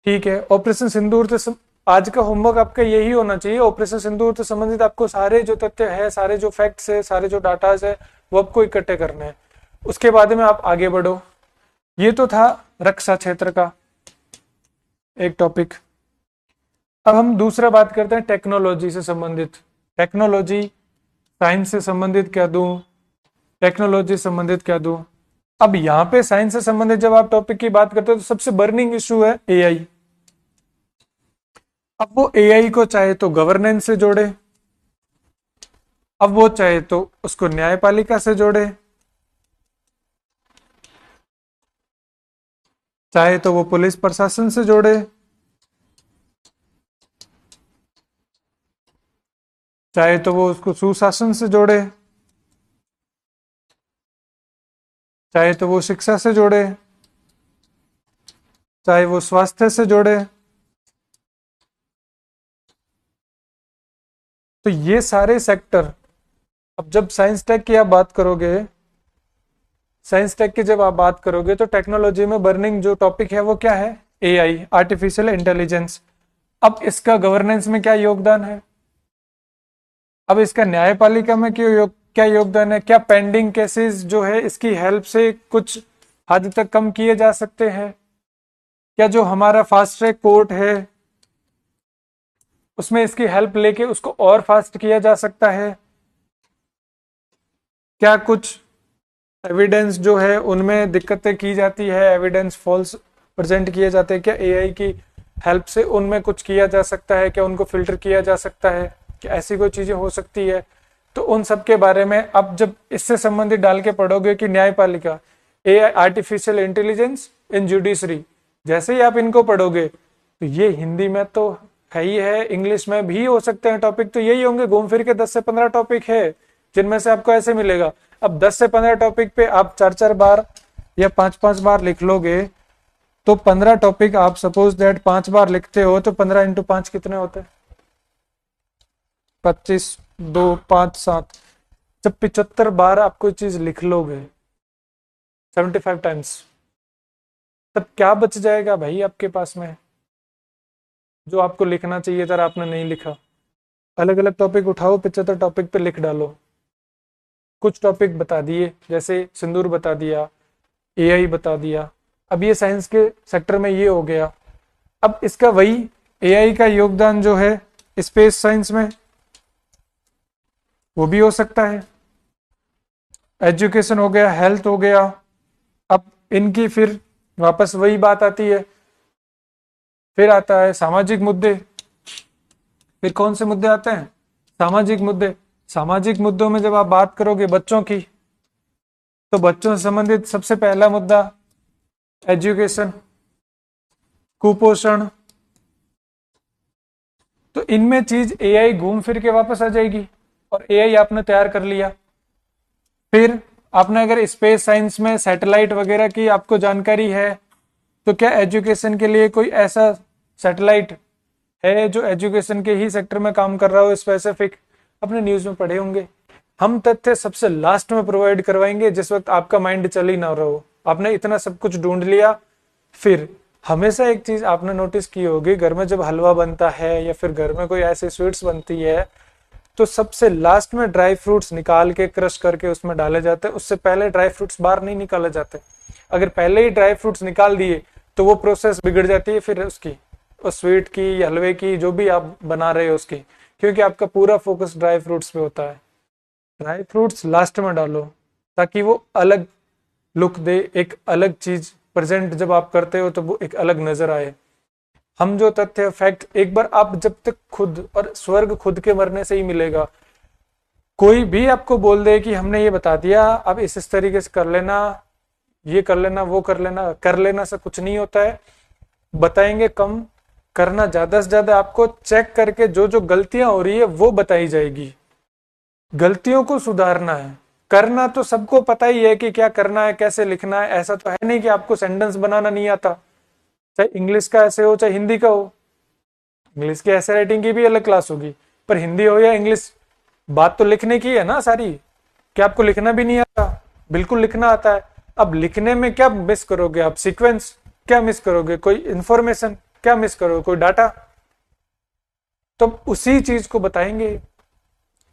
ठीक है, ऑपरेशन सिंदूर से आज का होमवर्क आपका यही होना चाहिए। ऑपरेशन सिंदूर से संबंधित आपको सारे जो तथ्य है, सारे जो फैक्ट्स है, सारे जो डाटाज है वो आपको इकट्ठे करने हैं। उसके बाद में आप आगे बढ़ो। ये तो था रक्षा क्षेत्र का एक टॉपिक। अब हम दूसरा बात करते हैं टेक्नोलॉजी से संबंधित। टेक्नोलॉजी, साइंस से संबंधित क्या दूं, टेक्नोलॉजी से संबंधित क्या दूं। अब यहाँ पे साइंस से संबंधित जब आप टॉपिक की बात करते हो तो सबसे बर्निंग इशू है एआई। अब वो एआई को चाहे तो गवर्नेंस से जोड़े, अब वो चाहे तो उसको न्यायपालिका से जोड़े, चाहे तो वो पुलिस प्रशासन से जोड़े, चाहे तो वो उसको सुशासन से जोड़े, चाहे तो वो शिक्षा से जोड़े, चाहे वो स्वास्थ्य से जोड़े। तो ये सारे सेक्टर, अब जब साइंस टेक की आप बात करोगे, साइंस टेक की जब आप बात करोगे तो टेक्नोलॉजी में बर्निंग जो टॉपिक है वो क्या है? AI, artificial intelligence. अब इसका गवर्नेंस में क्या योगदान है? अब इसका न्यायपालिका में क्या योगदान है? क्या पेंडिंग केसेस जो है इसकी हेल्प से कुछ हद तक कम किए जा सकते हैं? क्या जो हमारा फास्ट ट्रैक कोर्ट है उसमें इसकी हेल्प लेके उसको और फास्ट किया जा सकता है? क्या कुछ एविडेंस जो है उनमें दिक्कतें की जाती है, एविडेंस फॉल्स प्रेजेंट किए जाते हैं, क्या एआई की हेल्प से उनमें कुछ किया जा सकता है? क्या उनको फिल्टर किया जा सकता है? क्या ऐसी कोई चीजें हो सकती है? तो उन सब के बारे में अब जब इससे संबंधित डाल के पढ़ोगे कि न्यायपालिका, एआई, आर्टिफिशियल इंटेलिजेंस इन जुडिशरी, जैसे ही आप इनको पढ़ोगे तो ये हिंदी में तो है ही है, इंग्लिश में भी हो सकते हैं टॉपिक, तो यही होंगे घूम फिर के 10 से 15 टॉपिक है जिनमें से आपको ऐसे मिलेगा। अब 10 से 15 टॉपिक पे आप 4-4 बार या 5-5 बार लिख लोगे तो 15 टॉपिक आप सपोज दैट 5 बार लिखते हो तो 15 इंटू 5 कितने होते हैं? 25, 2, 5, 7। जब 75 बार आप कोई चीज लिख लोगे 75 टाइम्स, तब क्या बच जाएगा भाई आपके पास में जो आपको लिखना चाहिए था आपने नहीं लिखा? अलग अलग टॉपिक उठाओ, 75 टॉपिक पे लिख डालो। कुछ टॉपिक बता दिए, जैसे सिंदूर बता दिया, एआई बता दिया। अब ये साइंस के सेक्टर में ये हो गया। अब इसका वही एआई का योगदान जो है स्पेस साइंस में वो भी हो सकता है। एजुकेशन हो गया, हेल्थ हो गया। अब इनकी फिर वापस वही बात आती है, फिर आता है सामाजिक मुद्दे। फिर कौन से मुद्दे आते हैं? सामाजिक मुद्दे। सामाजिक मुद्दों में जब आप बात करोगे बच्चों की, तो बच्चों से संबंधित सबसे पहला मुद्दा एजुकेशन, कुपोषण। तो इनमें चीज एआई घूम फिर के वापस आ जाएगी। और एआई आपने तैयार कर लिया, फिर आपने अगर स्पेस साइंस में सैटेलाइट वगैरह की आपको जानकारी है तो क्या एजुकेशन के लिए कोई ऐसा सैटेलाइट है जो एजुकेशन के ही सेक्टर में काम कर रहा हो स्पेसिफिक? अपने न्यूज में पढ़े होंगे। हम तथ्य सबसे लास्ट में प्रोवाइड करवाएंगे जिस वक्त आपका माइंड चल ही ना रहो, आपने इतना सब कुछ ढूंढ लिया। फिर हमेशा एक चीज आपने नोटिस की होगी, घर में जब हलवा बनता है या फिर घर में कोई ऐसी स्वीट्स बनती है तो सबसे लास्ट में ड्राई फ्रूट्स निकाल के क्रश करके उसमें डाले जाते हैं, उससे पहले ड्राई फ्रूट्स बाहर नहीं निकाले जाते। अगर पहले ही ड्राई फ्रूट्स निकाल दिए तो वो प्रोसेस बिगड़ जाती है फिर उसकी, उस स्वीट की या हलवे की जो भी आप बना रहे हो उसकी, क्योंकि आपका पूरा फोकस ड्राई फ्रूट्स पे होता है। ड्राई फ्रूट्स लास्ट में डालो ताकि वो अलग लुक दे, एक अलग चीज प्रेजेंट जब आप करते हो तो वो एक अलग नजर आए। हम जो तथ्य फैक्ट एक बार आप जब तक खुद, और स्वर्ग खुद के मरने से ही मिलेगा। कोई भी आपको बोल दे कि हमने ये बता दिया अब इस तरीके से कर लेना, ये कर लेना, वो कर लेना से कुछ नहीं होता है। बताएंगे कम, करना ज्यादा से ज्यादा। आपको चेक करके जो जो गलतियां हो रही है वो बताई जाएगी, गलतियों को सुधारना है। करना तो सबको पता ही है कि क्या करना है, कैसे लिखना है। ऐसा तो है नहीं कि आपको सेंटेंस बनाना नहीं आता, चाहे इंग्लिश का ऐसे हो चाहे हिंदी का हो। इंग्लिश की ऐसे राइटिंग की भी अलग क्लास होगी, पर हिंदी हो या इंग्लिश, बात तो लिखने की है ना सारी। क्या आपको लिखना भी नहीं आता? बिल्कुल लिखना आता है। अब लिखने में क्या मिस करोगे आप? सीक्वेंस क्या मिस करोगे? कोई इंफॉर्मेशन क्या मिस करोगे? कोई डाटा? तो उसी चीज को बताएंगे,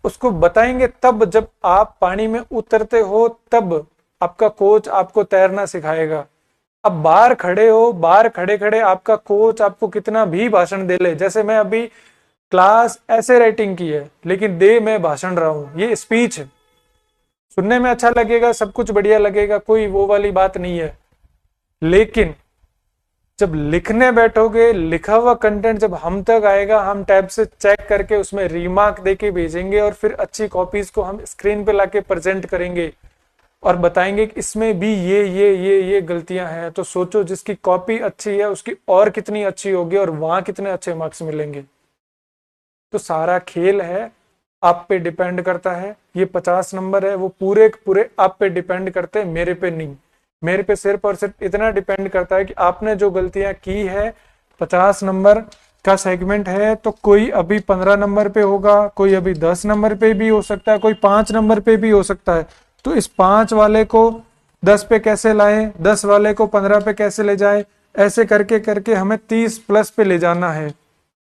उसको बताएंगे तब जब आप पानी में उतरते हो, तब आपका कोच आपको तैरना सिखाएगा। अब बाहर खड़े हो, बाहर खड़े खड़े आपका कोच आपको कितना भी भाषण दे ले, जैसे मैं अभी क्लास ऐसे राइटिंग की है लेकिन दे मैं भाषण रहा हूं, ये स्पीच है, सुनने में अच्छा लगेगा, सब कुछ बढ़िया लगेगा, कोई वो वाली बात नहीं है। लेकिन जब लिखने बैठोगे, लिखा हुआ कंटेंट जब हम तक आएगा, हम टैब से चेक करके उसमें रिमार्क देके भेजेंगे और फिर अच्छी कॉपीज को हम स्क्रीन पे लाके प्रेजेंट करेंगे और बताएंगे कि इसमें भी ये गलतियां हैं। तो सोचो जिसकी कॉपी अच्छी है उसकी और कितनी अच्छी होगी और वहां कितने अच्छे मार्क्स मिलेंगे। तो सारा खेल है, आप पे डिपेंड करता है। ये 50 नंबर है वो पूरे पूरे आप पे डिपेंड करते हैं, मेरे पे नहीं। मेरे पे सिर्फ और सिर्फ इतना डिपेंड करता है कि आपने जो गलतियां की है। 50 नंबर का सेगमेंट है तो कोई अभी 15 नंबर पे होगा, कोई अभी 10 नंबर पे भी हो सकता है, कोई 5 नंबर पे भी हो सकता है। तो इस 5 वाले को 10 पे कैसे लाएं, 10 वाले को 15 पे कैसे ले जाएं, ऐसे करके करके हमें 30 प्लस पे ले जाना है।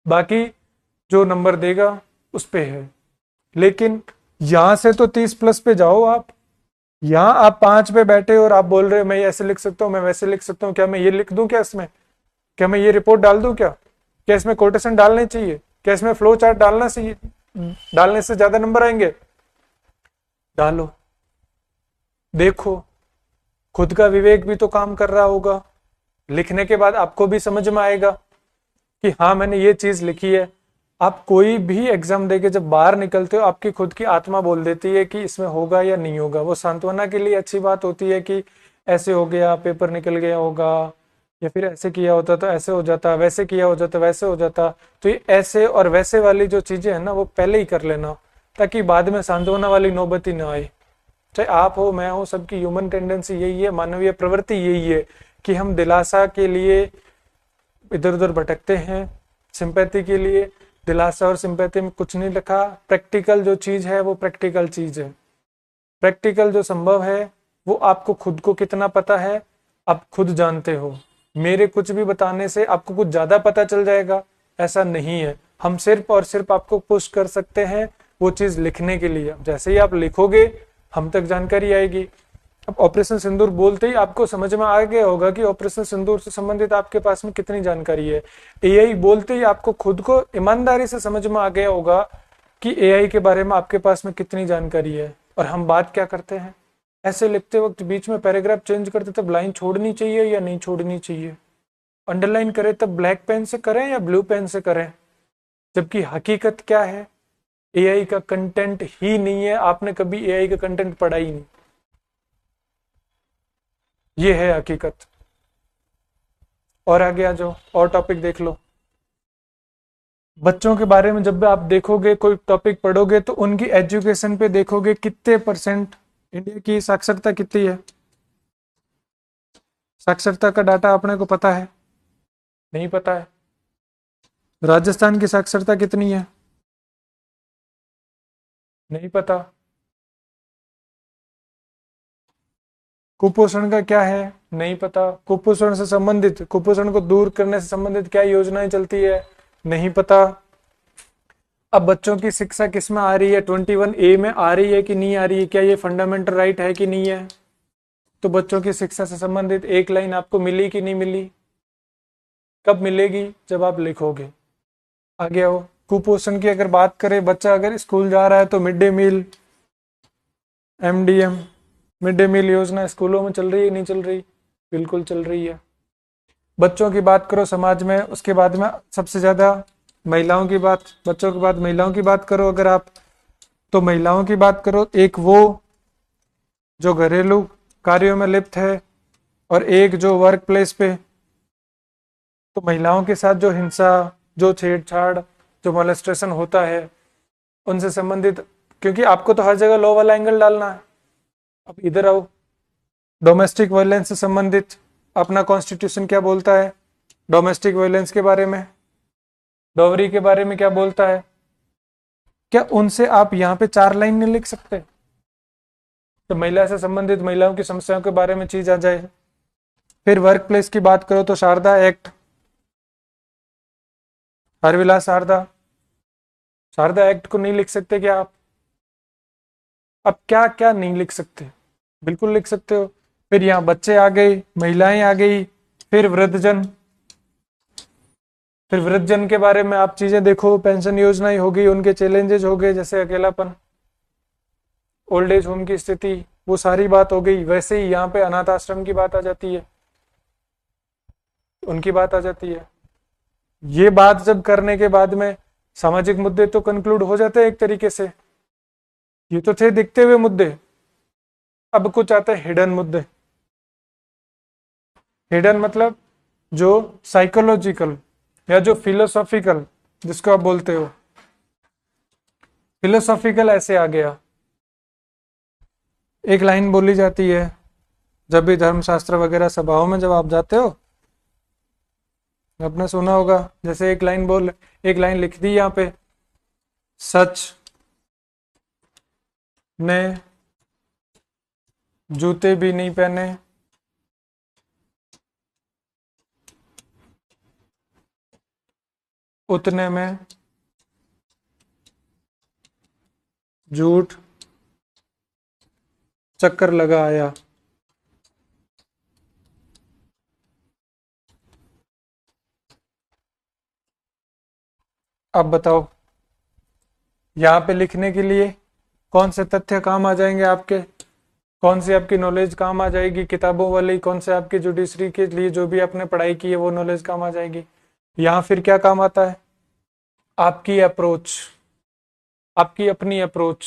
बाकी जो नंबर देगा उस पे है। लेकिन यहां से तो 30 प्लस पे जाओ आप। यहां आप 5 पे बैठे और आप बोल रहे हो मैं ऐसे लिख सकता हूँ, मैं वैसे लिख सकता हूँ, क्या मैं ये लिख दूं, क्या इसमें, क्या मैं ये रिपोर्ट डाल दूं, क्या इसमें कोटेशन डालने चाहिए, क्या इसमें फ्लो चार्ट डालना चाहिए, डालने से ज्यादा नंबर आएंगे? डालो, देखो, खुद का विवेक भी तो काम कर रहा होगा। लिखने के बाद आपको भी समझ में आएगा कि हाँ मैंने ये चीज लिखी है। आप कोई भी एग्जाम देके जब बाहर निकलते हो आपकी खुद की आत्मा बोल देती है कि इसमें होगा या नहीं होगा। वो सांत्वना के लिए अच्छी बात होती है कि ऐसे हो गया, पेपर निकल गया होगा, या फिर ऐसे किया होता तो ऐसे हो जाता, वैसे किया हो जाता वैसे हो जाता। तो ये ऐसे और वैसे वाली जो चीजें है ना वो पहले ही कर लेना, ताकि बाद में सांत्वना वाली नौबत ही ना आए। चाहे आप हो, मैं हो, सबकी ह्यूमन टेंडेंसी यही है, मानवीय प्रवृत्ति यही है कि हम दिलासा के लिए इधर उधर भटकते हैं, सिंपैथी के लिए। दिलासा और सिंपैथी में कुछ नहीं लिखा। प्रैक्टिकल जो चीज है वो प्रैक्टिकल चीज है। प्रैक्टिकल जो संभव है वो आपको खुद को कितना पता है आप खुद जानते हो। मेरे कुछ भी बताने से आपको कुछ ज्यादा पता चल जाएगा ऐसा नहीं है। हम सिर्फ और सिर्फ आपको पुश कर सकते हैं वो चीज लिखने के लिए। जैसे ही आप लिखोगे हम तक जानकारी आएगी। अब ऑपरेशन सिंदूर बोलते ही आपको समझ में आ गया होगा कि ऑपरेशन सिंदूर से संबंधित आपके पास में कितनी जानकारी है। एआई बोलते ही आपको खुद को ईमानदारी से समझ में आ गया होगा कि एआई के बारे में आपके पास में कितनी जानकारी है। और हम बात क्या करते हैं, ऐसे लिखते वक्त बीच में पैराग्राफ चेंज करते तब लाइन छोड़नी चाहिए या नहीं छोड़नी चाहिए, अंडरलाइन करें तब ब्लैक पेन से करें या ब्लू पेन से करें। जबकि हकीकत क्या है, एआई का कंटेंट ही नहीं है। आपने कभी एआई का कंटेंट पढ़ा ही नहीं, ये है हकीकत। और आगे आ जाओ, और टॉपिक देख लो। बच्चों के बारे में जब आप देखोगे, कोई टॉपिक पढ़ोगे तो उनकी एजुकेशन पे देखोगे कितने परसेंट इंडिया की साक्षरता कितनी है? साक्षरता का डाटा अपने को पता है? नहीं पता है। राजस्थान की साक्षरता कितनी है? नहीं पता। कुपोषण का क्या है? नहीं पता। कुपोषण से संबंधित, कुपोषण को दूर करने से संबंधित क्या योजनाएं चलती है? नहीं पता। अब बच्चों की शिक्षा किस में आ रही है? 21A में आ रही है कि नहीं आ रही है? क्या ये फंडामेंटल राइट है कि नहीं है? तो बच्चों की शिक्षा से संबंधित एक लाइन आपको मिली कि नहीं मिली? कब मिलेगी? जब आप लिखोगे। आगे आओ। कुपोषण की अगर बात करें, बच्चा अगर स्कूल जा रहा है तो mid day meal, MDM, mid day meal योजना स्कूलों में चल रही है नहीं चल रही? बिल्कुल चल रही है। बच्चों की बात करो समाज में, उसके बाद में सबसे ज्यादा महिलाओं की बात, बच्चों के बाद महिलाओं की बात करो अगर आप, तो महिलाओं की बात करो, एक वो जो घरेलू कार्यों में लिप्त है और एक जो वर्क प्लेस पे। तो महिलाओं के साथ जो हिंसा, जो छेड़छाड़, जो मोलेस्टेशन होता है, उनसे संबंधित, क्योंकि आपको तो हर जगह लॉ वाला एंगल डालना है। अब इधर आओ। डोमेस्टिक वायलेंस से संबंधित अपना कॉन्स्टिट्यूशन क्या बोलता है? डोमेस्टिक वायलेंस के बारे में, डॉवरी के बारे में क्या बोलता है? क्या उनसे आप यहाँ पे 4 लाइन नहीं लिख सकते? तो महिला से संबंधित महिलाओं की समस्याओं के बारे में चीज आ जाए। फिर वर्क प्लेस की बात करो तो शारदा एक्ट, हरविलास शारदा, शारदा एक्ट को नहीं लिख सकते क्या आप? अब क्या क्या नहीं लिख सकते? बिल्कुल लिख सकते हो। फिर यहाँ बच्चे आ गए, महिलाएं आ गई, फिर वृद्धजन, फिर वृद्धजन के बारे में आप चीजें देखो, पेंशन योजनाएं हो गई, उनके चैलेंजेस हो गए, जैसे अकेलापन, ओल्ड एज होम की स्थिति, वो सारी बात हो गई। वैसे ही यहाँ पे अनाथ आश्रम की बात आ जाती है, उनकी बात आ जाती है। ये बात जब करने के बाद में सामाजिक मुद्दे तो कंक्लूड हो जाते हैं एक तरीके से। ये तो थे दिखते हुए मुद्दे। अब कुछ आते हैं हिडन मुद्दे। हिडन मतलब जो साइकोलॉजिकल या जो फिलोसॉफिकल, जिसको आप बोलते हो फिलोसॉफिकल, ऐसे आ गया। एक लाइन बोली जाती है जब भी धर्मशास्त्र वगैरह सभाओं में जब आप जाते हो, आपने सुना होगा, जैसे एक लाइन लिख दी यहाँ पे, सच ने जूते भी नहीं पहने, उतने में झूठ चक्कर लगा आया। अब बताओ, यहाँ पे लिखने के लिए कौन से तथ्य काम आ जाएंगे आपके? कौन सी आपकी नॉलेज काम आ जाएगी किताबों वाली? कौन से आपकी जुडिशरी के लिए जो भी आपने पढ़ाई की है वो नॉलेज काम आ जाएगी? यहाँ फिर क्या काम आता है? आपकी अप्रोच, आपकी अपनी अप्रोच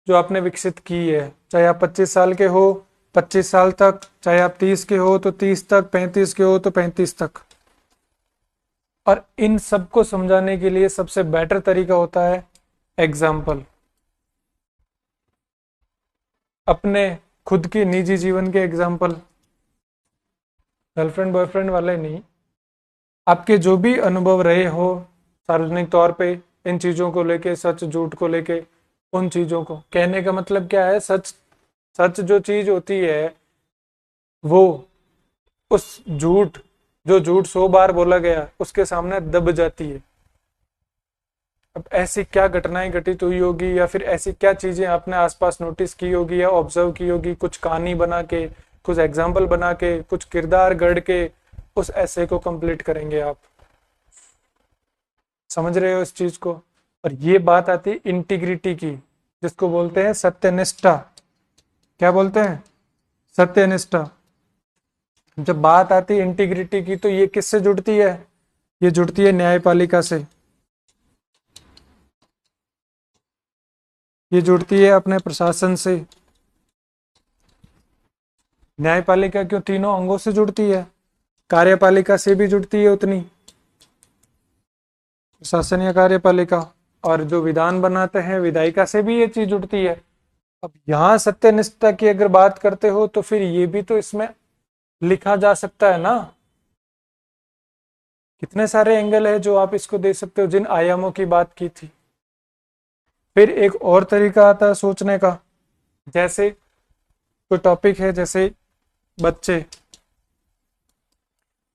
जो आपने विकसित की है, चाहे आप 25 साल के हो 25 साल तक, चाहे आप 30 के हो तो 30 तक, 35 के हो तो 35 तक। और इन सबको समझाने के लिए सबसे बेटर तरीका होता है एग्जाम्पल। अपने खुद के निजी जीवन के एग्जाम्पल, गर्लफ्रेंड बॉयफ्रेंड वाले नहीं, आपके जो भी अनुभव रहे हो सार्वजनिक तौर पे इन चीजों को लेके, सच झूठ को लेके, उन चीजों को कहने का मतलब क्या है? सच, सच जो चीज होती है वो उस झूठ, जो झूठ 100 बार बोला गया उसके सामने दब जाती है। अब ऐसी क्या घटनाएं घटित हुई होगी, या फिर ऐसी क्या चीजें आपने आसपास नोटिस की होगी या ऑब्जर्व की होगी, कुछ कहानी बना के, कुछ एग्जाम्पल बना के, कुछ किरदार गढ़ के उस ऐसे को कंप्लीट करेंगे आप। समझ रहे हो इस चीज को? और ये बात आती है इंटीग्रिटी की, जिसको बोलते हैं सत्यनिष्ठा। क्या बोलते हैं? सत्यनिष्ठा। जब बात आती है इंटीग्रिटी की तो ये किससे जुड़ती है? ये जुड़ती है न्यायपालिका से, ये जुड़ती है अपने प्रशासन से। न्यायपालिका क्यों तीनों अंगों से जुड़ती है? कार्यपालिका से भी जुड़ती है उतनी, प्रशासन या कार्यपालिका, और जो विधान बनाते हैं विधायिका से भी ये चीज जुड़ती है। अब यहाँ सत्यनिष्ठता की अगर बात करते हो तो फिर ये भी तो इसमें लिखा जा सकता है ना। कितने सारे एंगल है जो आप इसको दे सकते हो, जिन आयामों की बात की थी। फिर एक और तरीका आता है सोचने का, जैसे कोई टॉपिक है, जैसे बच्चे,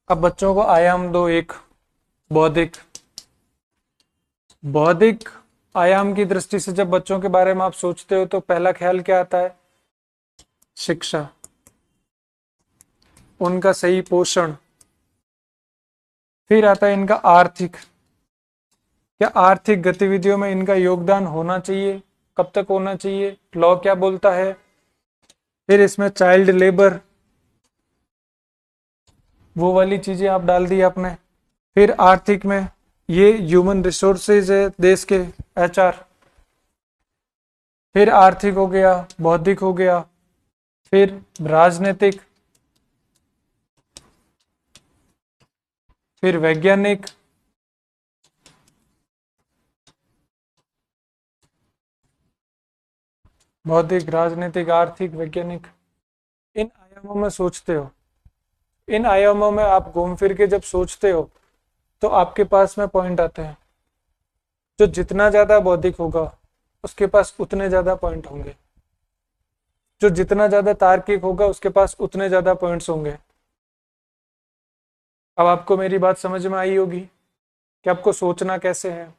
अब बच्चों को आयाम दो, एक बौद्धिक। बौद्धिक आयाम की दृष्टि से जब बच्चों के बारे में आप सोचते हो तो पहला ख्याल क्या आता है? शिक्षा, उनका सही पोषण। फिर आता है इनका आर्थिक, क्या आर्थिक गतिविधियों में इनका योगदान होना चाहिए, कब तक होना चाहिए, लॉ क्या बोलता है। फिर इसमें चाइल्ड लेबर, वो वाली चीजें आप डाल दी आपने। फिर आर्थिक में ये ह्यूमन रिसोर्सेज है देश के, एचआर। फिर आर्थिक हो गया, बौद्धिक हो गया, फिर राजनीतिक, फिर वैज्ञानिक, बौद्धिक, राजनीतिक, आर्थिक, वैज्ञानिक। इन आयामों में सोचते हो, इन आयामों में आप घूम फिर के जब सोचते हो तो आपके पास में पॉइंट आते हैं। जो जितना ज्यादा बौद्धिक होगा उसके पास उतने ज्यादा पॉइंट होंगे, जो जितना ज्यादा तार्किक होगा उसके पास उतने ज्यादा पॉइंट्स होंगे। अब आपको मेरी बात समझ में आई होगी कि आपको सोचना कैसे है।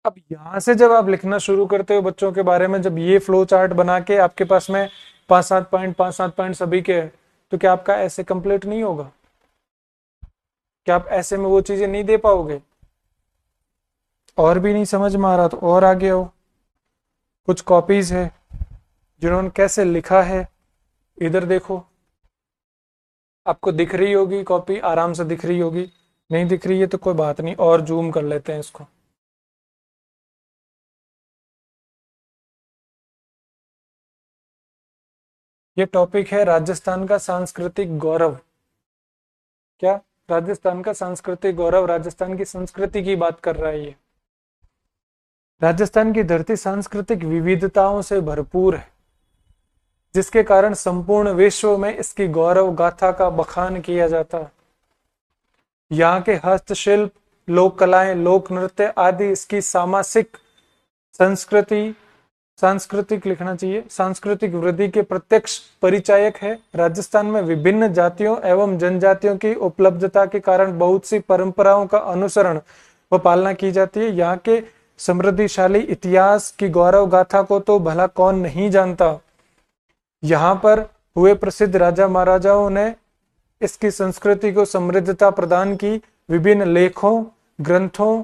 अब यहां से जब आप लिखना शुरू करते हो बच्चों के बारे में, जब ये फ्लो चार्ट बना के आपके पास में 5-7 पॉइंट सभी के हैं, तो क्या आपका ऐसे कंप्लीट नहीं होगा? क्या आप ऐसे में वो चीजें नहीं दे पाओगे? और भी नहीं समझ में आ रहा तो और आगे आओ। कुछ कॉपीज है जिन्होंने कैसे लिखा है, इधर देखो। आपको दिख रही होगी कॉपी, आराम से दिख रही होगी। नहीं दिख रही है तो कोई बात नहीं, और जूम कर लेते हैं इसको। ये टॉपिक है राजस्थान का सांस्कृतिक गौरव। क्या? राजस्थान का सांस्कृतिक गौरव, राजस्थान की संस्कृति की बात कर रहा है ये। राजस्थान की धरती सांस्कृतिक विविधताओं से भरपूर है, जिसके कारण संपूर्ण विश्व में इसकी गौरव गाथा का बखान किया जाता है। यहाँ के हस्तशिल्प, लोक कलाएं, लोक नृत्य आदि इसकी सामासिक संस्कृति, सांस्कृतिक लिखना चाहिए, सांस्कृतिक वृद्धि के प्रत्यक्ष परिचायक है। राजस्थान में विभिन्न जातियों एवं जनजातियों की उपलब्धता के कारण बहुत सी परंपराओं का अनुसरण व पालना की जाती है। यहाँ के समृद्धिशाली इतिहास की गौरव गाथा को तो भला कौन नहीं जानता। यहाँ पर हुए प्रसिद्ध राजा महाराजाओं ने इसकी संस्कृति को समृद्धता प्रदान की। विभिन्न लेखों, ग्रंथों,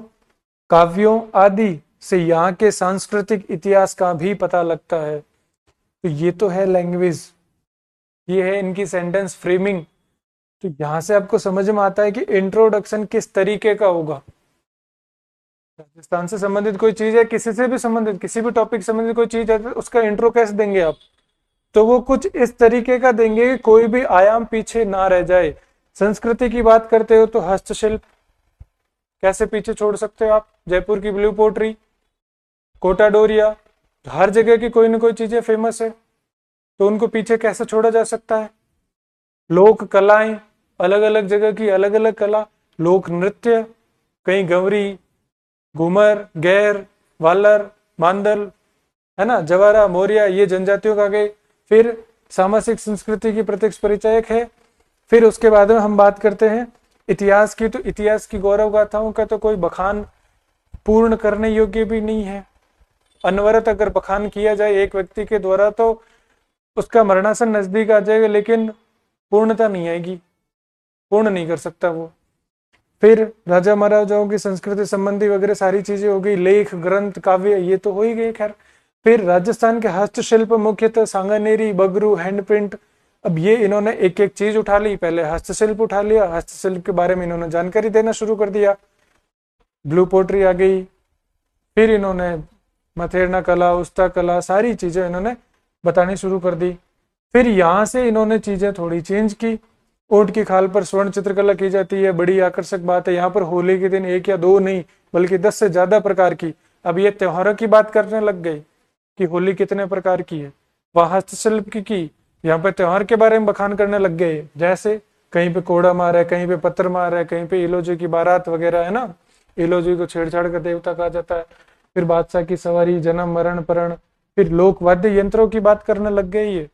काव्यों आदि से यहाँ के सांस्कृतिक इतिहास का भी पता लगता है। तो ये तो है लैंग्वेज, ये है इनकी सेंटेंस फ्रेमिंग। तो यहां से आपको समझ में आता है कि इंट्रोडक्शन किस तरीके का होगा। राजस्थान से संबंधित कोई चीज है, किसी से भी संबंधित, किसी भी टॉपिक से संबंधित कोई चीज है, तो उसका इंट्रो कैसे देंगे आप? तो वो कुछ इस तरीके का देंगे कि कोई भी आयाम पीछे ना रह जाए। संस्कृति की बात करते हो तो हस्तशिल्प कैसे पीछे छोड़ सकते हो आप? जयपुर की ब्लू पोट्री, कोटा डोरिया, हर जगह की कोई ना कोई चीजें फेमस है, तो उनको पीछे कैसे छोड़ा जा सकता है? लोक कलाएं, अलग अलग जगह की अलग अलग कला, लोक नृत्य, कहीं गंवरी, घूमर, गैर, वालर, मांदल, है ना, जवारा, मौर्य, ये जनजातियों का गए। फिर सामाजिक संस्कृति की प्रत्यक्ष परिचायक है। फिर उसके बाद में हम बात करते हैं इतिहास की, तो इतिहास की गौरव गाथाओं का तो कोई बखान पूर्ण करने योग्य भी नहीं है। अनवरत अगर बखान किया जाए एक व्यक्ति के द्वारा तो उसका मरणासन नजदीक आ जाएगा, लेकिन पूर्णता नहीं आएगी, पूर्ण नहीं कर सकता वो। फिर राजा महाराजाओं की संस्कृति संबंधी वगैरह सारी चीजें हो गई, लेख, ग्रंथ, काव्य, ये तो हो ही गए। खैर, फिर राजस्थान के हस्तशिल्प, मुख्यतः सांगानेरी, बगरू, हैंड प्रिंट। अब ये इन्होंने एक एक चीज उठा ली, पहले हस्तशिल्प उठा लिया, हस्तशिल्प के बारे में इन्होंने जानकारी देना शुरू कर दिया। ब्लू पोट्री आ गई, फिर इन्होंने मथेरना कला, उस्ता कला, सारी चीजें इन्होंने बतानी शुरू कर दी। फिर यहाँ से इन्होंने चीजें थोड़ी चेंज की। ऊंट की खाल पर स्वर्ण चित्रकला की जाती है, बड़ी आकर्षक बात है। यहाँ पर होली के दिन 1 या 2 नहीं बल्कि 10 से ज्यादा प्रकार की, अब ये त्योहारों की बात करने लग गई कि होली कितने प्रकार की है, वहां हस्तशिल्प की, यहाँ पे त्योहार के बारे में बखान करने लग गए। जैसे कहीं पे कोड़ा मार है, कहीं पे पत्थर मार है, कहीं पे इलोजी की बारात वगैरह है ना, इलोजी को छेड़छाड़ का देवता कहा जाता है। फिर बादशाह की सवारी, जन्म मरण परण, फिर लोक वाद्य यंत्रों की बात करने लग गए। ये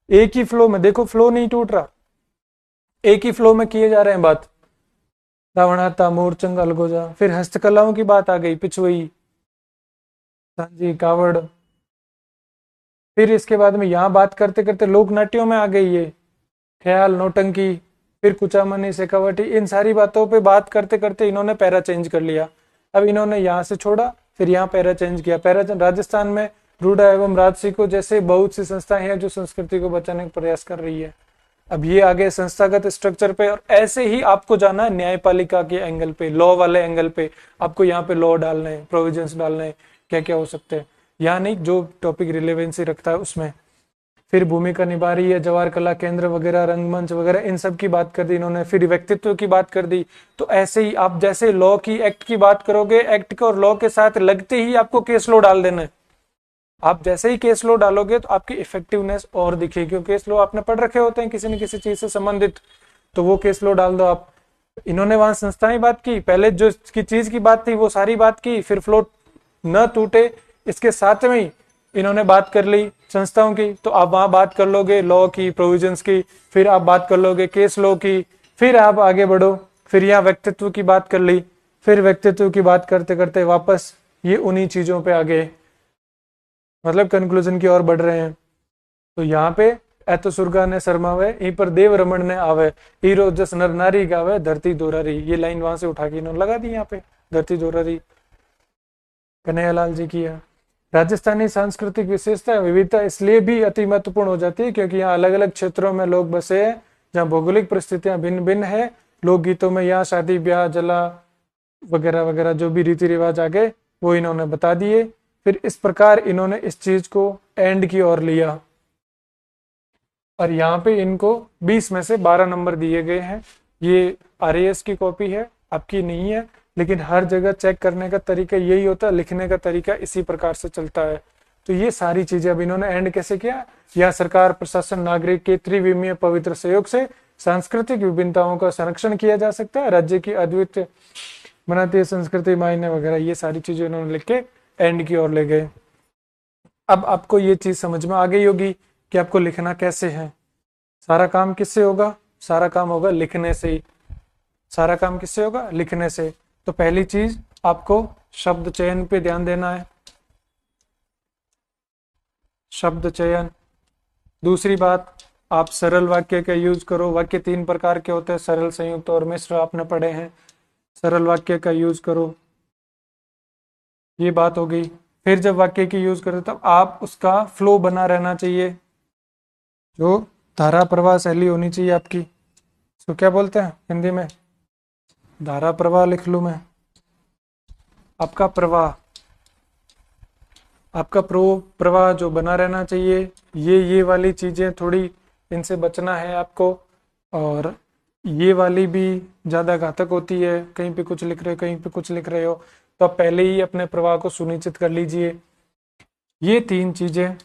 एक ही फ्लो में, देखो फ्लो नहीं टूट रहा, एक ही फ्लो में किए जा रहे हैं बात। रावणाता, मोरचंग, अलगोजा। फिर हस्तकलाओं की बात आ गई, पिछवई, सांजी, कावड़। फिर इसके बाद में यहाँ बात करते करते लोक नाट्यों में आ गई ये, ख्याल, नौटंकी, फिर कुचामनी, शेखावटी। इन सारी बातों पे बात करते करते इन्होंने पैरा चेंज कर लिया। अब इन्होंने यहाँ से छोड़ा, फिर यहाँ पैरा चेंज किया। पैरा राजस्थान में रूडा एवं राजसिको जैसे बहुत सी संस्थाएं हैं जो संस्कृति को बचाने का प्रयास कर रही है। अब ये आगे संस्थागत स्ट्रक्चर पे, और ऐसे ही आपको जाना है न्यायपालिका के एंगल पे, लॉ वाले एंगल पे। आपको यहाँ पे लॉ डालने हैं, प्रोविजंस डालने हैं, क्या क्या हो सकते हैं, यहाँ नहीं, जो टॉपिक रिलेवेंसी रखता है उसमें। फिर भूमिका निभा रही है जवाहर कला केंद्र वगैरह, रंगमंच वगैरह, इन सब की बात कर दी इन्होंने। फिर व्यक्तित्व की बात कर दी। तो ऐसे ही आप जैसे लॉ की, एक्ट की बात करोगे, एक्ट के और लॉ के साथ लगते ही आपको केस लॉ डाल देना है। आप जैसे ही केस लॉ डालोगे तो आपकी इफेक्टिवनेस और दिखेगी, क्योंकि केस लॉ आपने पढ़ रखे होते हैं किसी न किसी चीज से संबंधित, तो वो केस लॉ डाल दो आप। इन्होंने वहां संस्थाएं बात की, पहले जो की चीज की बात थी वो सारी बात की, फिर फ्लो न टूटे इसके साथ में ही इन्होंने बात कर ली संस्थाओं की। तो आप वहां बात कर लोगे लॉ की, प्रोविजंस की, फिर आप बात कर लोगे केस लॉ की, फिर आप आगे बढ़ो, फिर यहाँ व्यक्तित्व की बात कर ली, फिर व्यक्तित्व की बात करते करते वापस ये उन्हीं चीजों पे आ गए, मतलब कंक्लूजन की ओर बढ़ रहे हैं। तो यहाँ पे एतो सुरगा ने शर्मावे, यहीं पर देव रमन ने आवे, हीरो जस नर नारी गावे, धरती दोरारी। ये लाइन वहां से उठा के इन्होंने लगा दी यहाँ पे, धरती दोरारी कन्हैयालाल जी की है। राजस्थानी सांस्कृतिक विशेषता विविधता इसलिए भी अति महत्वपूर्ण हो जाती है क्योंकि यहाँ अलग अलग क्षेत्रों में लोग बसे हैं, जहाँ भौगोलिक परिस्थितियां भिन्न भिन्न है। लोकगीतों में यहाँ शादी ब्याह जला वगैरह वगैरह जो भी रीति रिवाज आ गए वो इन्होंने बता दिए। फिर इस प्रकार इन्होंने इस चीज को एंड की ओर लिया, और यहाँ पे इनको 20 में से 12 नंबर दिए गए हैं। ये RAS की कॉपी है, आपकी नहीं है, लेकिन हर जगह चेक करने का तरीका यही होता है, लिखने का तरीका इसी प्रकार से चलता है। तो ये सारी चीजें अब इन्होंने एंड कैसे किया, यह सरकार, प्रशासन, नागरिक के त्रिविमीय पवित्र सहयोग से सांस्कृतिक विभिन्नताओं का संरक्षण किया जा सकता है, राज्य की अद्वितीय बनाती है संस्कृति, मायने वगैरह, ये सारी चीजें इन्होंने लिख के एंड की ओर ले गए। अब आपको ये चीज समझ में आ गई होगी कि आपको लिखना कैसे है। सारा काम किससे होगा, सारा काम होगा लिखने से ही। सारा काम किससे होगा, लिखने से। तो पहली चीज आपको शब्द चयन पे ध्यान देना है, शब्द चयन। दूसरी बात, आप सरल वाक्य का यूज करो। वाक्य 3 प्रकार के होते हैं, सरल, संयुक्त और मिश्र, आपने पढ़े हैं। सरल वाक्य का यूज करो, ये बात हो गई। फिर जब वाक्य की यूज करें तब आप उसका फ्लो बना रहना चाहिए, जो धारा प्रवाह शैली होनी चाहिए आपकी। इसको क्या बोलते हैं हिंदी में, धारा प्रवाह लिख लूं मैं। आपका प्रवाह, आपका प्रवाह जो बना रहना चाहिए। ये वाली चीजें थोड़ी इनसे बचना है आपको, और ये वाली भी ज्यादा घातक होती है। कहीं पे कुछ लिख रहे हो, कहीं पे कुछ लिख रहे हो, तो आप पहले ही अपने प्रवाह को सुनिश्चित कर लीजिए। ये 3 चीजें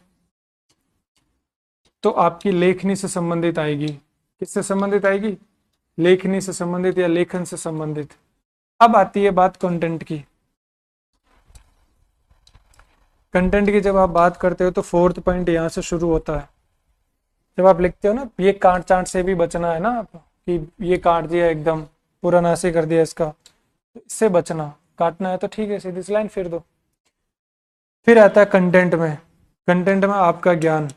तो आपकी लेखनी से संबंधित आएगी। किससे संबंधित आएगी, लेखनी से संबंधित या लेखन से संबंधित। अब आती है बात कंटेंट की। कंटेंट की जब आप बात करते हो तो 4th पॉइंट यहाँ से शुरू होता है। जब आप लिखते हो ना, ये काट चाट से भी बचना है ना आप, कि ये काट दिया एकदम पूरा नाशी कर दिया इसका, तो इससे बचना। काटना है तो ठीक है, सीधी सी लाइन फेर दो। फिर आता है कंटेंट में। कंटेंट में आपका ज्ञान,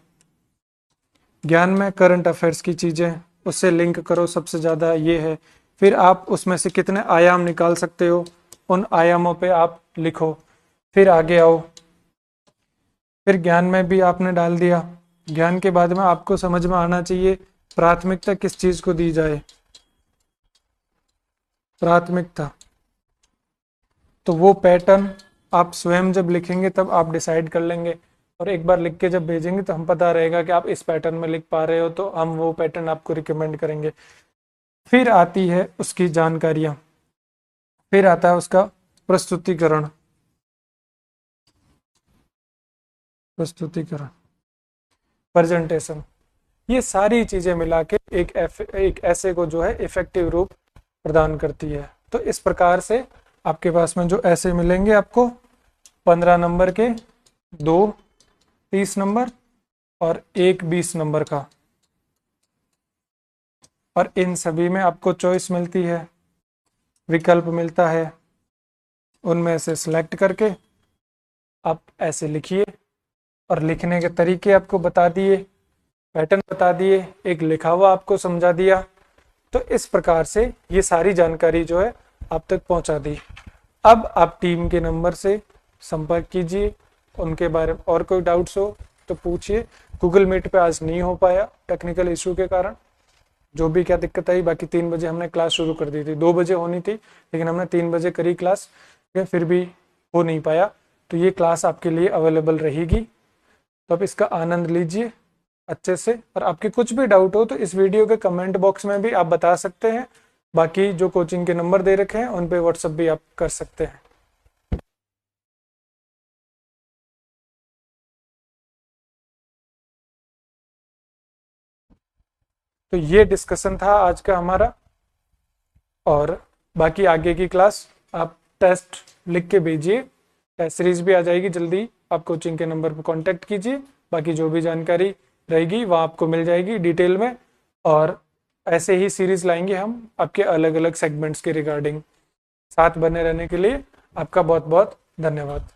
ज्ञान में करंट अफेयर्स की चीजें, उससे लिंक करो, सबसे ज्यादा ये है। फिर आप उसमें से कितने आयाम निकाल सकते हो, उन आयामों पे आप लिखो। फिर आगे आओ, फिर ज्ञान में भी आपने डाल दिया। ज्ञान के बाद में आपको समझ में आना चाहिए प्राथमिकता किस चीज को दी जाए, प्राथमिकता। तो वो पैटर्न आप स्वयं जब लिखेंगे तब आप डिसाइड कर लेंगे, और एक बार लिख के जब भेजेंगे तो हम पता रहेगा कि आप इस पैटर्न में लिख पा रहे हो, तो हम वो पैटर्न आपको रिकमेंड करेंगे। फिर आती है उसकी जानकारियां, फिर आता है उसका प्रस्तुतिकरण। प्रस्तुतिकरण, प्रेजेंटेशन, ये सारी चीजें मिला के एक ऐसे को जो है इफेक्टिव रूप प्रदान करती है। तो इस प्रकार से आपके पास में जो ऐसे मिलेंगे आपको 15 नंबर के, 2 30 नंबर और 1 20 नंबर का, और इन सभी में आपको चॉइस मिलती है, विकल्प मिलता है, उनमें से सिलेक्ट करके आप ऐसे लिखिए। और लिखने के तरीके आपको बता दिए, पैटर्न बता दिए, एक लिखा हुआ आपको समझा दिया। तो इस प्रकार से ये सारी जानकारी जो है आप तक पहुंचा दी। अब आप टीम के नंबर से संपर्क कीजिए, उनके बारे में और कोई डाउट्स हो तो पूछिए। गूगल मीट पे आज नहीं हो पाया टेक्निकल इशू के कारण, जो भी क्या दिक्कत आई। बाकी 3 बजे हमने क्लास शुरू कर दी थी, 2 बजे होनी थी लेकिन हमने 3 बजे करी क्लास, फिर भी हो नहीं पाया। तो ये क्लास आपके लिए अवेलेबल रहेगी, तो आप इसका आनंद लीजिए अच्छे से। और आपके कुछ भी डाउट हो तो इस वीडियो के कमेंट बॉक्स में भी आप बता सकते हैं। बाकी जो कोचिंग के नंबर दे रखे हैं उन पे व्हाट्सएप भी आप कर सकते हैं। तो ये डिस्कशन था आज का हमारा, और बाकी आगे की क्लास आप टेस्ट लिख के भेजिए, टेस्ट सीरीज भी आ जाएगी जल्दी। आप कोचिंग के नंबर पर कांटेक्ट कीजिए, बाकी जो भी जानकारी रहेगी वह आपको मिल जाएगी डिटेल में। और ऐसे ही सीरीज लाएंगे हम आपके अलग अलग सेगमेंट्स के रिगार्डिंग। साथ बने रहने के लिए आपका बहुत बहुत धन्यवाद।